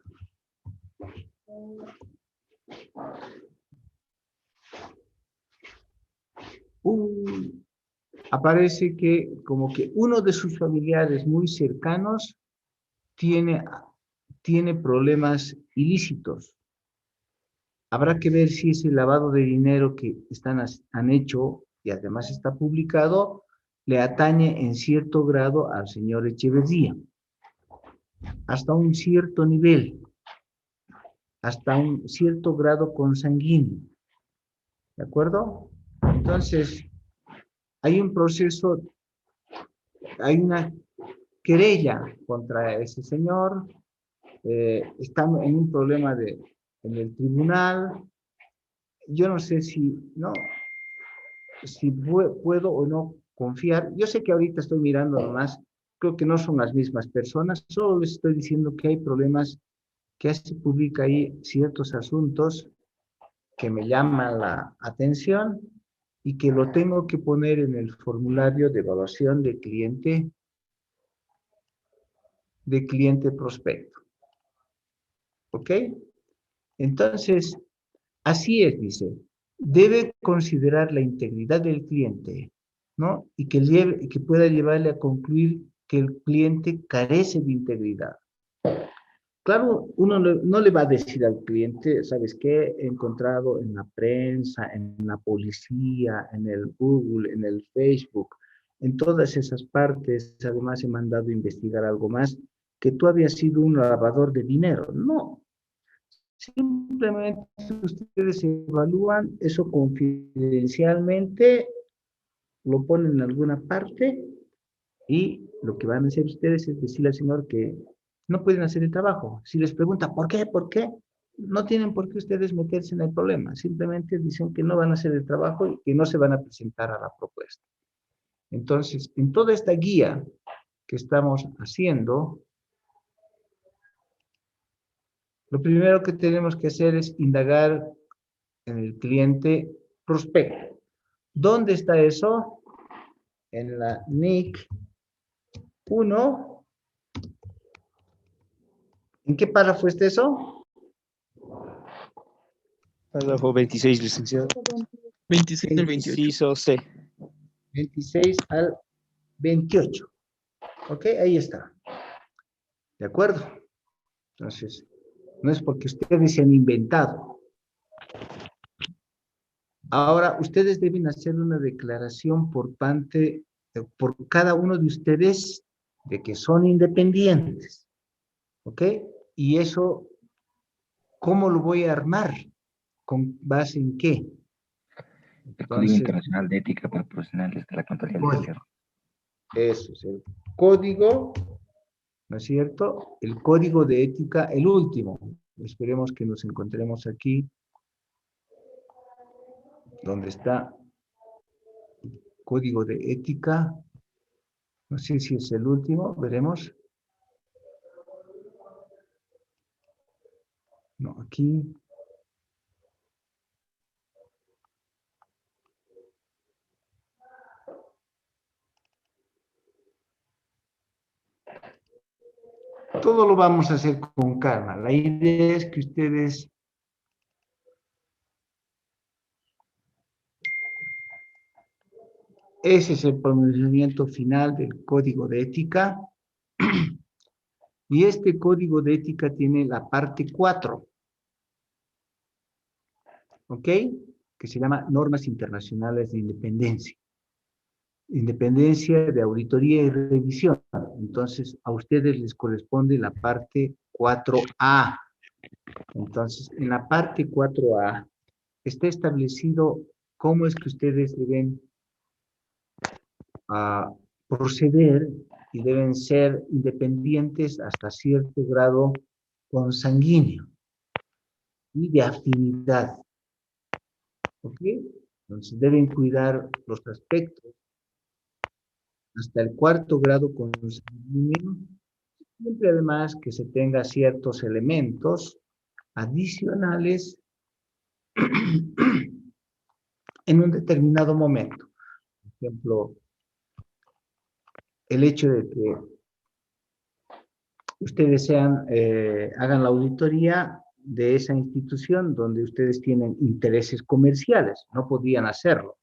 Aparece que como que uno de sus familiares muy cercanos tiene problemas ilícitos. Habrá que ver si ese lavado de dinero que han hecho y además está publicado le atañe en cierto grado al señor Echeverría, hasta un cierto nivel, hasta un cierto grado consanguíneo. ¿De acuerdo? Entonces, hay un proceso, hay una querella contra ese señor, está en un problema en el tribunal. Yo no sé si puedo o no confiar. Yo sé que ahorita estoy mirando nomás, creo que no son las mismas personas, solo les estoy diciendo que hay problemas, que se publica ahí ciertos asuntos que me llaman la atención y que lo tengo que poner en el formulario de evaluación de cliente prospecto. ¿Ok? Entonces, así es, dice, debe considerar la integridad del cliente, ¿no? Y que pueda llevarle a concluir que el cliente carece de integridad. Claro, uno no le va a decir al cliente, ¿sabes qué? He encontrado en la prensa, en la policía, en el Google, en el Facebook, en todas esas partes, además he mandado a investigar algo más, que tú habías sido un lavador de dinero. No, simplemente ustedes evalúan eso confidencialmente, lo ponen en alguna parte y lo que van a hacer ustedes es decirle al señor que no pueden hacer el trabajo. Si les pregunta ¿por qué? ¿Por qué? No tienen por qué ustedes meterse en el problema. Simplemente dicen que no van a hacer el trabajo y que no se van a presentar a la propuesta. Entonces, en toda esta guía que estamos haciendo, lo primero que tenemos que hacer es indagar en el cliente prospecto. ¿Dónde está eso? En la NIC 1. ¿En qué párrafo está eso? Párrafo 26, licenciado. 26 al 28. Inciso C. 26 al 28. ¿Ok? Ahí está. ¿De acuerdo? Entonces, no es porque ustedes se han inventado. Ahora, ustedes deben hacer una declaración por cada uno de ustedes de que son independientes. ¿Ok? Y eso, ¿cómo lo voy a armar? ¿Con base en qué? El Código Internacional de Ética para Profesionales de la Contaduría del Exterior. Eso es el código, ¿no es cierto? El código de ética, el último. Esperemos que nos encontremos aquí, donde está código de ética. No sé si es el último, veremos. No, aquí. Todo lo vamos a hacer con calma. La idea es que ustedes ese es el pronunciamiento final del código de ética. Y este código de ética tiene la parte 4. ¿Ok? Que se llama Normas Internacionales de Independencia. Independencia de auditoría y revisión. Entonces, a ustedes les corresponde la parte 4A. Entonces, en la parte 4A está establecido cómo es que ustedes deben proceder y deben ser independientes hasta cierto grado consanguíneo y de afinidad. ¿Ok? Entonces deben cuidar los aspectos hasta el cuarto grado consanguíneo, siempre además que se tenga ciertos elementos adicionales en un determinado momento. Por ejemplo, el hecho de que ustedes hagan la auditoría de esa institución donde ustedes tienen intereses comerciales, no podían hacerlo,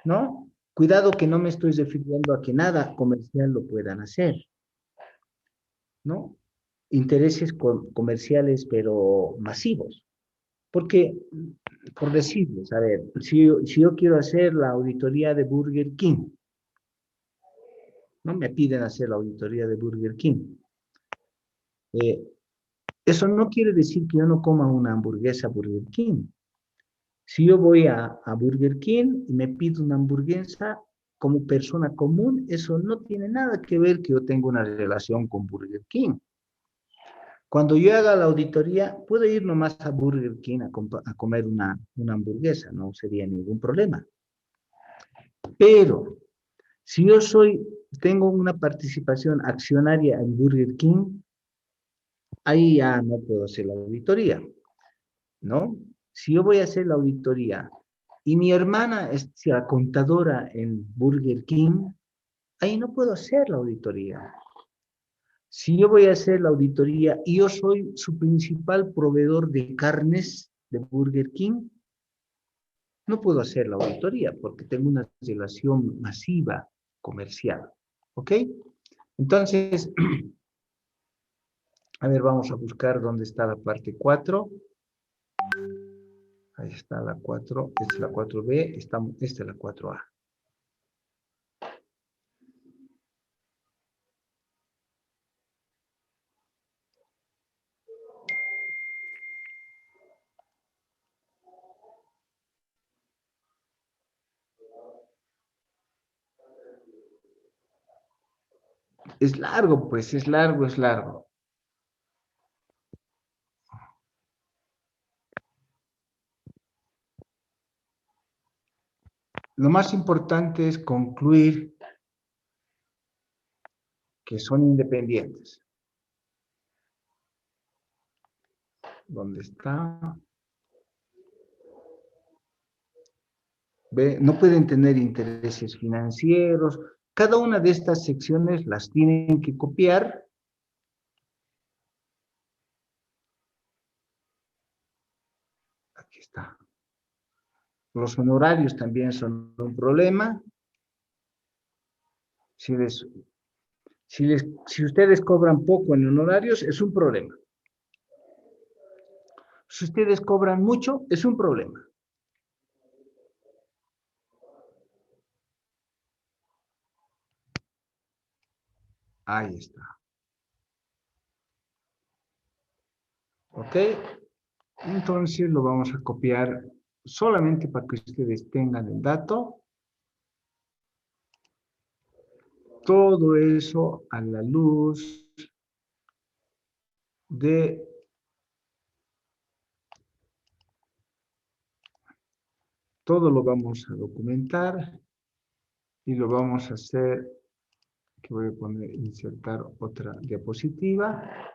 ¿no? Cuidado que no me estoy refiriendo a que nada comercial lo puedan hacer, ¿no? Intereses comerciales, pero masivos. Porque, por decirles, a ver, si yo quiero hacer la auditoría de Burger King, ¿no? Me piden hacer la auditoría de Burger King. Eso no quiere decir que yo no coma una hamburguesa Burger King. Si yo voy a Burger King y me pido una hamburguesa como persona común, eso no tiene nada que ver que yo tenga una relación con Burger King. Cuando yo haga la auditoría, puedo ir nomás a Burger King a comer una hamburguesa, no sería ningún problema. Pero, si yo tengo una participación accionaria en Burger King, ahí ya no puedo hacer la auditoría, ¿no? Si yo voy a hacer la auditoría y mi hermana es la contadora en Burger King, ahí no puedo hacer la auditoría. Si yo voy a hacer la auditoría y yo soy su principal proveedor de carnes de Burger King, no puedo hacer la auditoría porque tengo una relación masiva comercial. ¿Ok? Entonces, a ver, vamos a buscar dónde está la parte 4. Ahí está la 4, esta es la 4B, esta es la 4A. Es largo, pues, es largo, es largo. Lo más importante es concluir que son independientes. ¿Dónde está? ¿Ve? No pueden tener intereses financieros. Cada una de estas secciones las tienen que copiar. Aquí está. Los honorarios también son un problema. Si ustedes cobran poco en honorarios, es un problema. Si ustedes cobran mucho, es un problema. Ahí está. ¿Ok? Entonces lo vamos a copiar solamente para que ustedes tengan el dato. Todo eso a la luz de todo lo vamos a documentar y lo vamos a hacer, que voy a poner, insertar otra diapositiva.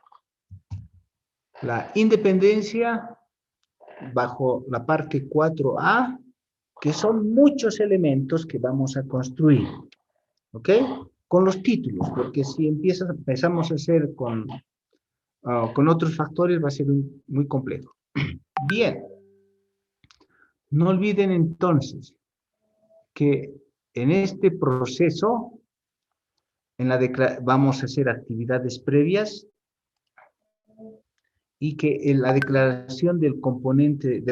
La independencia bajo la parte 4A, que son muchos elementos que vamos a construir, ¿ok? Con los títulos, porque si empezamos a hacer con otros factores va a ser muy complejo. Bien, no olviden entonces que en este proceso vamos a hacer actividades previas y que en la declaración de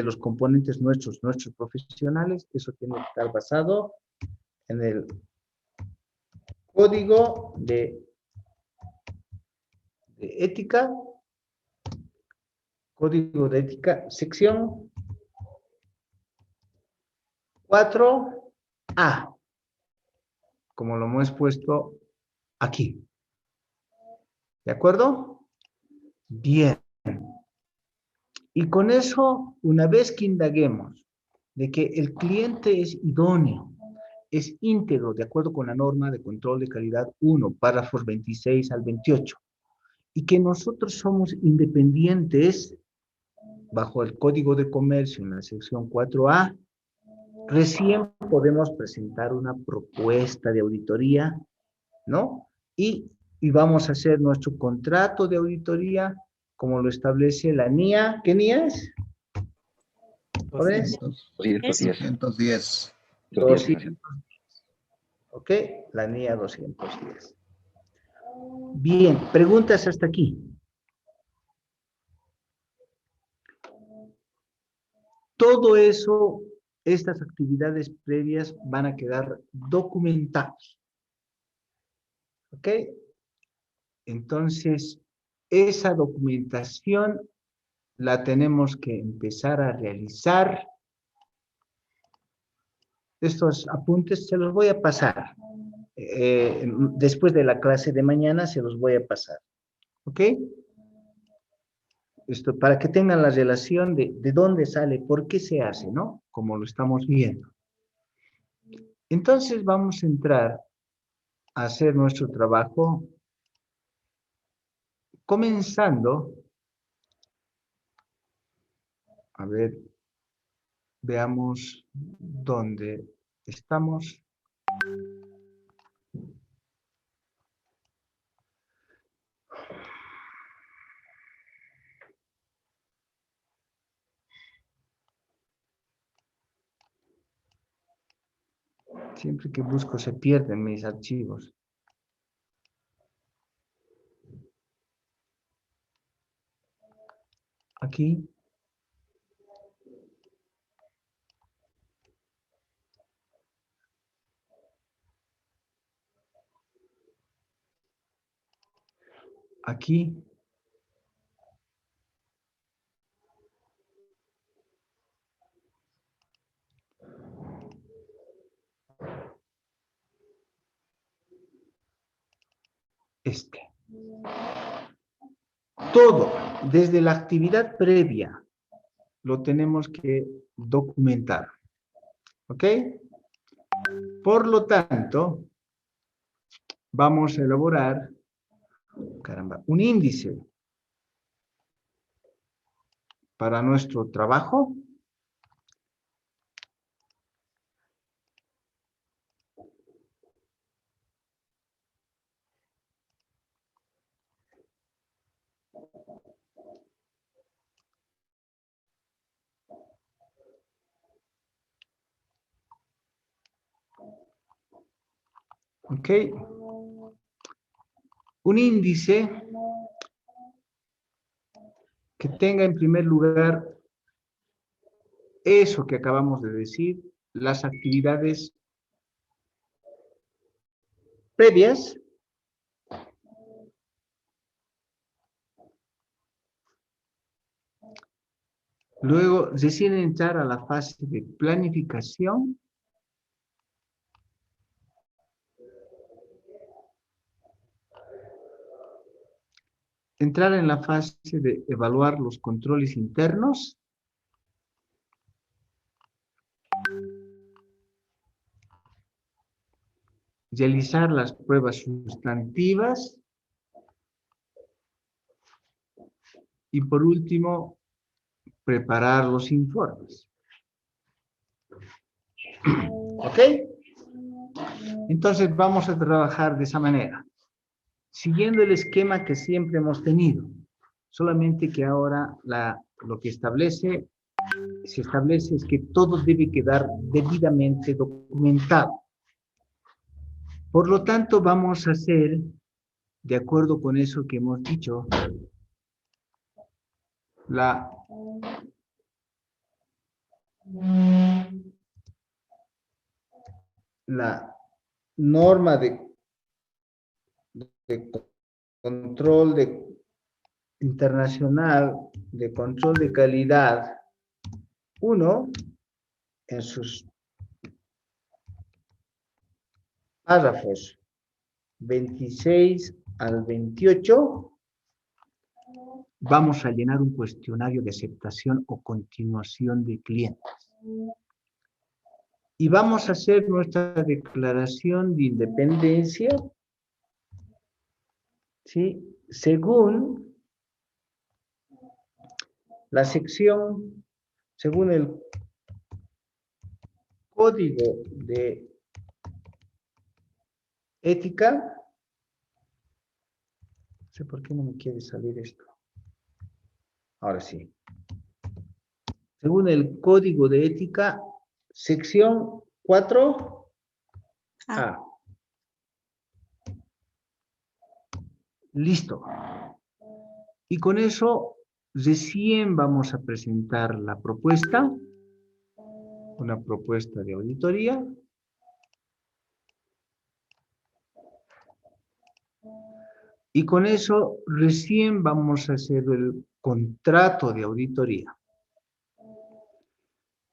los componentes nuestros profesionales, eso tiene que estar basado en el código de ética, sección 4A, como lo hemos puesto aquí. ¿De acuerdo? Bien. Y con eso, una vez que indaguemos de que el cliente es idóneo, es íntegro, de acuerdo con la norma de control de calidad 1, párrafos 26 al 28, y que nosotros somos independientes bajo el Código de Comercio en la sección 4A, recién podemos presentar una propuesta de auditoría, ¿no? Y vamos a hacer nuestro contrato de auditoría como lo establece la NIA. ¿Qué NIA es? ¿Jóvenes? 210. 210. 200. ¿Ok? La NIA 210. Bien, preguntas hasta aquí. Todo eso, estas actividades previas van a quedar documentadas. ¿Ok? Entonces, esa documentación la tenemos que empezar a realizar. Estos apuntes se los voy a pasar. Después de la clase de mañana se los voy a pasar. ¿Ok? Esto para que tengan la relación de dónde sale, por qué se hace, ¿no? Como lo estamos viendo. Entonces vamos a entrar a hacer nuestro trabajo comenzando. A ver, veamos dónde estamos. Siempre que busco se pierden mis archivos. Aquí. Aquí. Todo, desde la actividad previa, lo tenemos que documentar. ¿Ok? Por lo tanto, vamos a elaborar, un índice para nuestro trabajo. ¿Ok? Un índice que tenga en primer lugar eso que acabamos de decir, las actividades previas, luego deciden entrar a la fase de planificación, entrar en la fase de evaluar los controles internos, realizar las pruebas sustantivas y por último, preparar los informes. ¿Ok? Entonces vamos a trabajar de esa manera, siguiendo el esquema que siempre hemos tenido, solamente que ahora lo que se establece es que todo debe quedar debidamente documentado. Por lo tanto, vamos a hacer, de acuerdo con eso que hemos dicho, la norma de control internacional de control de calidad 1 en sus párrafos 26 al 28, vamos a llenar un cuestionario de aceptación o continuación de clientes. Y vamos a hacer nuestra declaración de independencia, ¿sí? Según la sección, según el código de ética. No sé por qué no me quiere salir esto. Ahora sí. Según el código de ética, sección 4A. Listo. Y con eso recién vamos a presentar la propuesta, una propuesta de auditoría. Y con eso recién vamos a hacer el contrato de auditoría.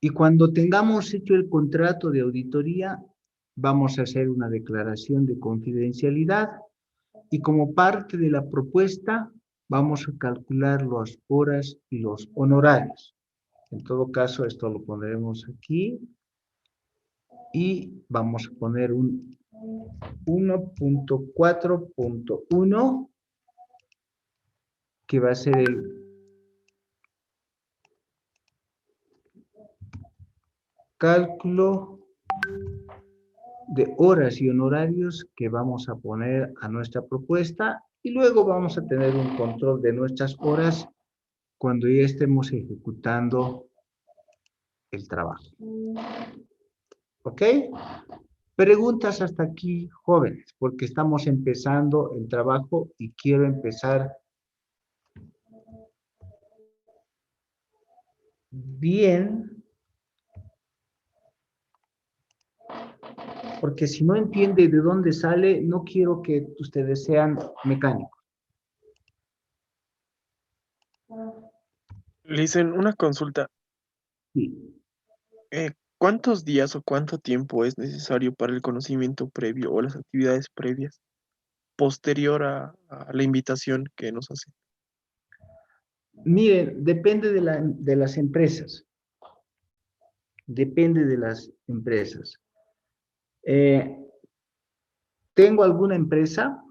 Y cuando tengamos hecho el contrato de auditoría, vamos a hacer una declaración de confidencialidad y como parte de la propuesta vamos a calcular las horas y los honorarios. En todo caso, esto lo pondremos aquí y vamos a poner un 1.4.1 que va a ser el cálculo de horas y honorarios que vamos a poner a nuestra propuesta y luego vamos a tener un control de nuestras horas cuando ya estemos ejecutando el trabajo. ¿Ok? Preguntas hasta aquí, jóvenes, porque estamos empezando el trabajo y quiero empezar bien. Porque si no entiende de dónde sale, no quiero que ustedes sean mecánicos. Le dicen una consulta. Sí. ¿Cuántos días o cuánto tiempo es necesario para el conocimiento previo o las actividades previas posterior a la invitación que nos hace? Miren, depende de las empresas. Depende de las empresas. Tengo alguna empresa,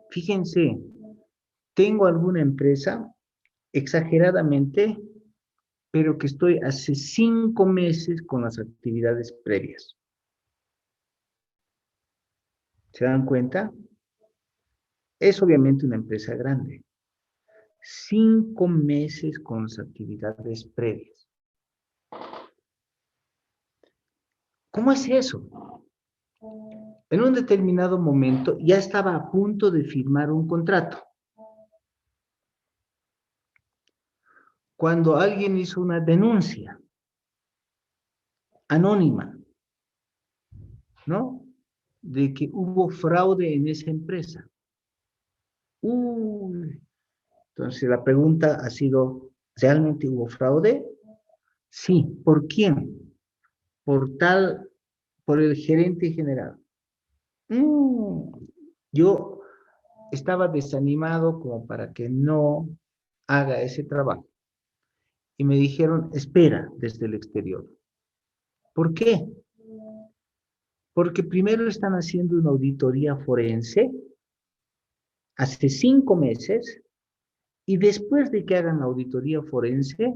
fíjense, tengo alguna empresa exageradamente, pero que estoy hace 5 meses con las actividades previas. ¿Se dan cuenta? Es obviamente una empresa grande. 5 meses con las actividades previas. ¿Cómo es eso? En un determinado momento ya estaba a punto de firmar un contrato. Cuando alguien hizo una denuncia anónima, ¿no? De que hubo fraude en esa empresa. Entonces la pregunta ha sido, ¿realmente hubo fraude? Sí. ¿Por quién? Por el gerente general. Yo estaba desanimado como para que no haga ese trabajo. Y me dijeron, espera desde el exterior. ¿Por qué? Porque primero están haciendo una auditoría forense hace 5 meses y después de que hagan la auditoría forense,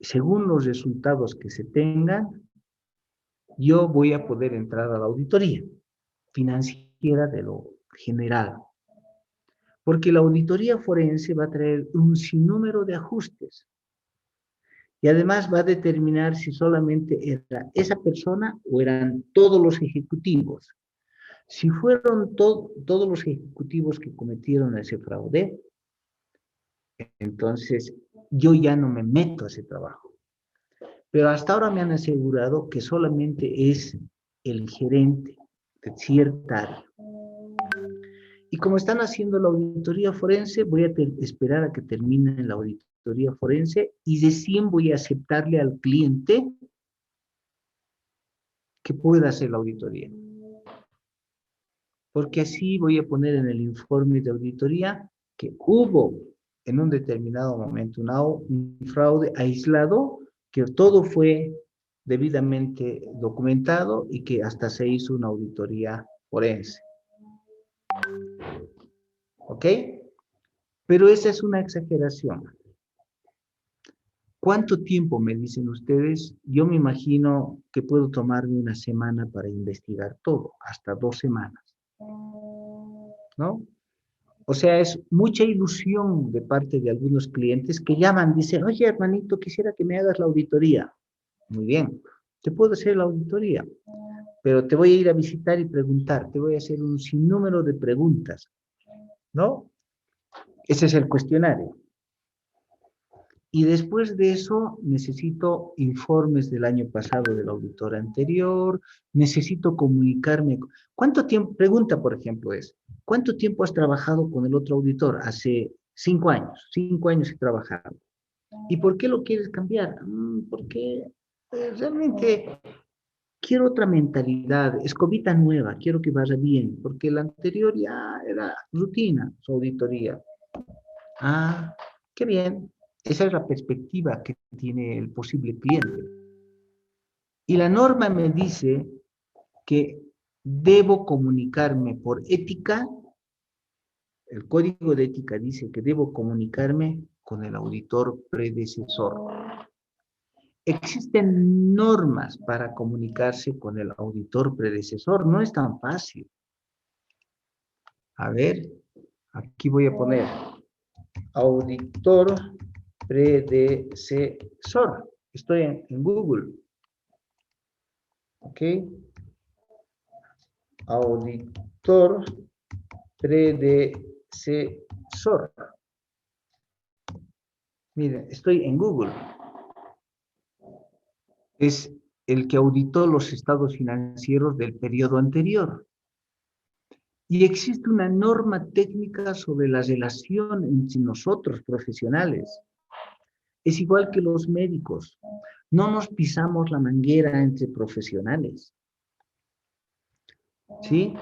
según los resultados que se tengan, yo voy a poder entrar a la auditoría financiera de lo general. Porque la auditoría forense va a traer un sinnúmero de ajustes. Y además va a determinar si solamente era esa persona o eran todos los ejecutivos. Si fueron todos los ejecutivos que cometieron ese fraude, entonces yo ya no me meto a ese trabajo. Pero hasta ahora me han asegurado que solamente es el gerente de cierta área. Y como están haciendo la auditoría forense, voy a esperar a que termine la auditoría forense y recién voy a aceptarle al cliente que pueda hacer la auditoría. Porque así voy a poner en el informe de auditoría que hubo en un determinado momento un fraude aislado, que todo fue debidamente documentado y que hasta se hizo una auditoría forense. ¿Ok? Pero esa es una exageración. ¿Cuánto tiempo me dicen ustedes? Yo me imagino que puedo tomarme una semana para investigar todo, hasta 2 semanas. ¿No? O sea, es mucha ilusión de parte de algunos clientes que llaman, dicen, oye, hermanito, quisiera que me hagas la auditoría. Muy bien, te puedo hacer la auditoría, pero te voy a ir a visitar y preguntar, te voy a hacer un sinnúmero de preguntas, ¿no? Ese es el cuestionario. Y después de eso necesito informes del año pasado del auditor anterior, necesito comunicarme. ¿Cuánto tiempo? Pregunta, por ejemplo, es, ¿cuánto tiempo has trabajado con el otro auditor? Hace 5 años, 5 años he trabajado. ¿Y por qué lo quieres cambiar? Porque realmente quiero otra mentalidad, escobita nueva, quiero que vaya bien, porque la anterior ya era rutina, su auditoría. Ah, qué bien. Esa es la perspectiva que tiene el posible cliente. Y la norma me dice que debo comunicarme por ética, el código de ética dice que debo comunicarme con el auditor predecesor. Existen normas para comunicarse con el auditor predecesor, no es tan fácil. A ver, aquí voy a poner auditor predecesor. Estoy en Google. ¿Ok? Auditor predecesor. Miren, estoy en Google. Es el que auditó los estados financieros del periodo anterior. Y existe una norma técnica sobre la relación entre nosotros, profesionales. Es igual que los médicos. No nos pisamos la manguera entre profesionales. ¿Sí?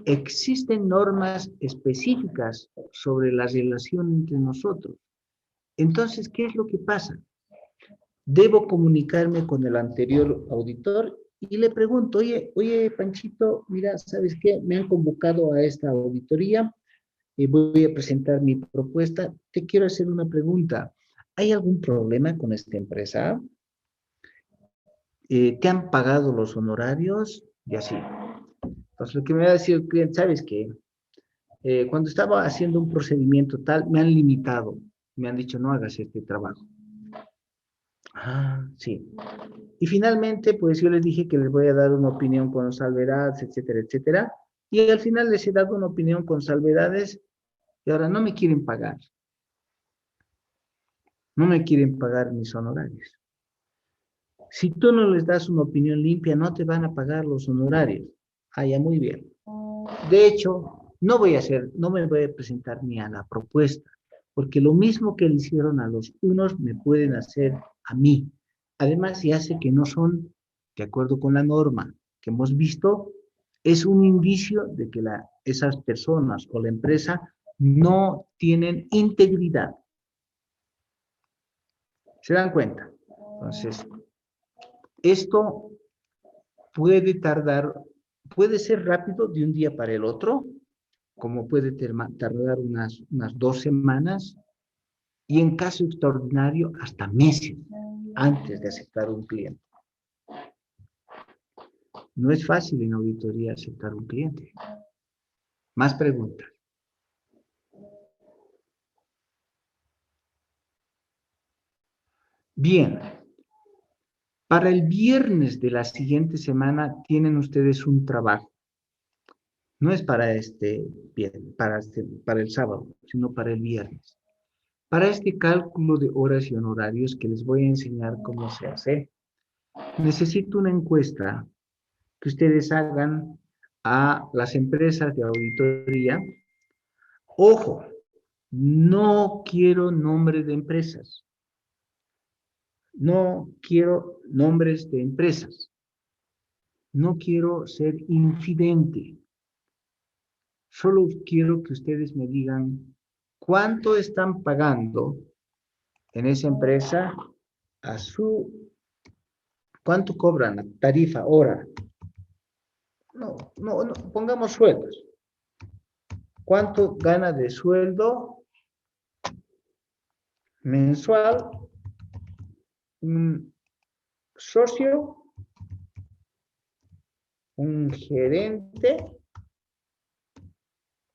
Existen normas específicas sobre la relación entre nosotros. Entonces, ¿qué es lo que pasa? Debo comunicarme con el anterior auditor y le pregunto, oye, Panchito, mira, ¿sabes qué? Me han convocado a esta auditoría, voy a presentar mi propuesta. Te quiero hacer una pregunta. ¿Hay algún problema con esta empresa? ¿Te han pagado los honorarios? Y así. Entonces, lo que me va a decir el cliente, ¿sabes qué? Cuando estaba haciendo un procedimiento tal, me han limitado. Me han dicho, no hagas este trabajo. Ah, sí. Y finalmente, pues yo les dije que les voy a dar una opinión con salvedades, etcétera, etcétera. Y al final les he dado una opinión con salvedades y ahora no me quieren pagar. No me quieren pagar mis honorarios. Si tú no les das una opinión limpia, no te van a pagar los honorarios. Ah, ya, muy bien. De hecho, no me voy a presentar ni a la propuesta, porque lo mismo que le hicieron a los unos me pueden hacer a mí. Además, ya sé que no son de acuerdo con la norma que hemos visto, es un indicio de que esas personas o la empresa no tienen integridad. ¿Se dan cuenta? Entonces, esto puede ser rápido de un día para el otro, como puede tardar unas 2 semanas, y en caso extraordinario, hasta meses antes de aceptar un cliente. No es fácil en auditoría aceptar un cliente. Más preguntas. Bien. Para el viernes de la siguiente semana tienen ustedes un trabajo. No es para para el sábado, sino para el viernes. Para este cálculo de horas y honorarios que les voy a enseñar cómo se hace, necesito una encuesta que ustedes hagan a las empresas de auditoría. Ojo, no quiero nombre de empresas. No quiero nombres de empresas. No quiero ser infidente. Solo quiero que ustedes me digan cuánto están pagando en esa empresa a su, cuánto cobran la tarifa hora. No, pongamos sueldos. ¿Cuánto gana de sueldo mensual un socio, un gerente,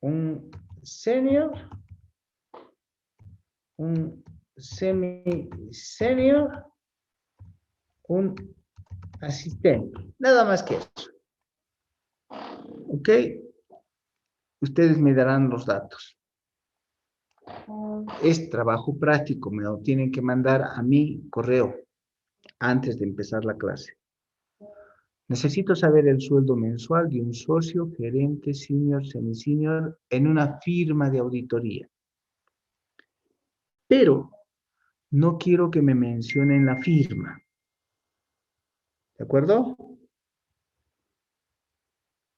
un senior, un semi-senior, un asistente? Nada más que eso. ¿Ok? Ustedes me darán los datos. Es trabajo práctico, me lo tienen que mandar a mi correo antes de empezar la clase. Necesito saber el sueldo mensual de un socio, gerente, senior, semi-senior en una firma de auditoría. Pero no quiero que me mencionen la firma. ¿De acuerdo?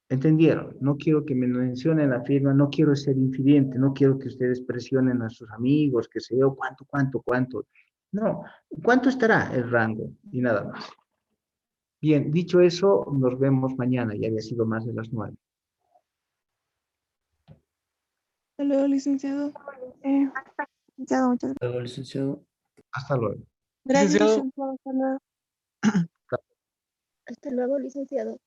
¿Entendieron? No quiero que me mencionen la firma, no quiero ser infidente, no quiero que ustedes presionen a sus amigos, que sé yo, cuánto. No, ¿cuánto estará el rango? Y nada más. Bien, dicho eso, nos vemos mañana, ya había sido más de las 9. Hasta luego, licenciado. Licenciado, muchas gracias. Luego, licenciado. Hasta luego. Gracias, Licenciado. licenciado. Hasta luego. Hasta luego, licenciado.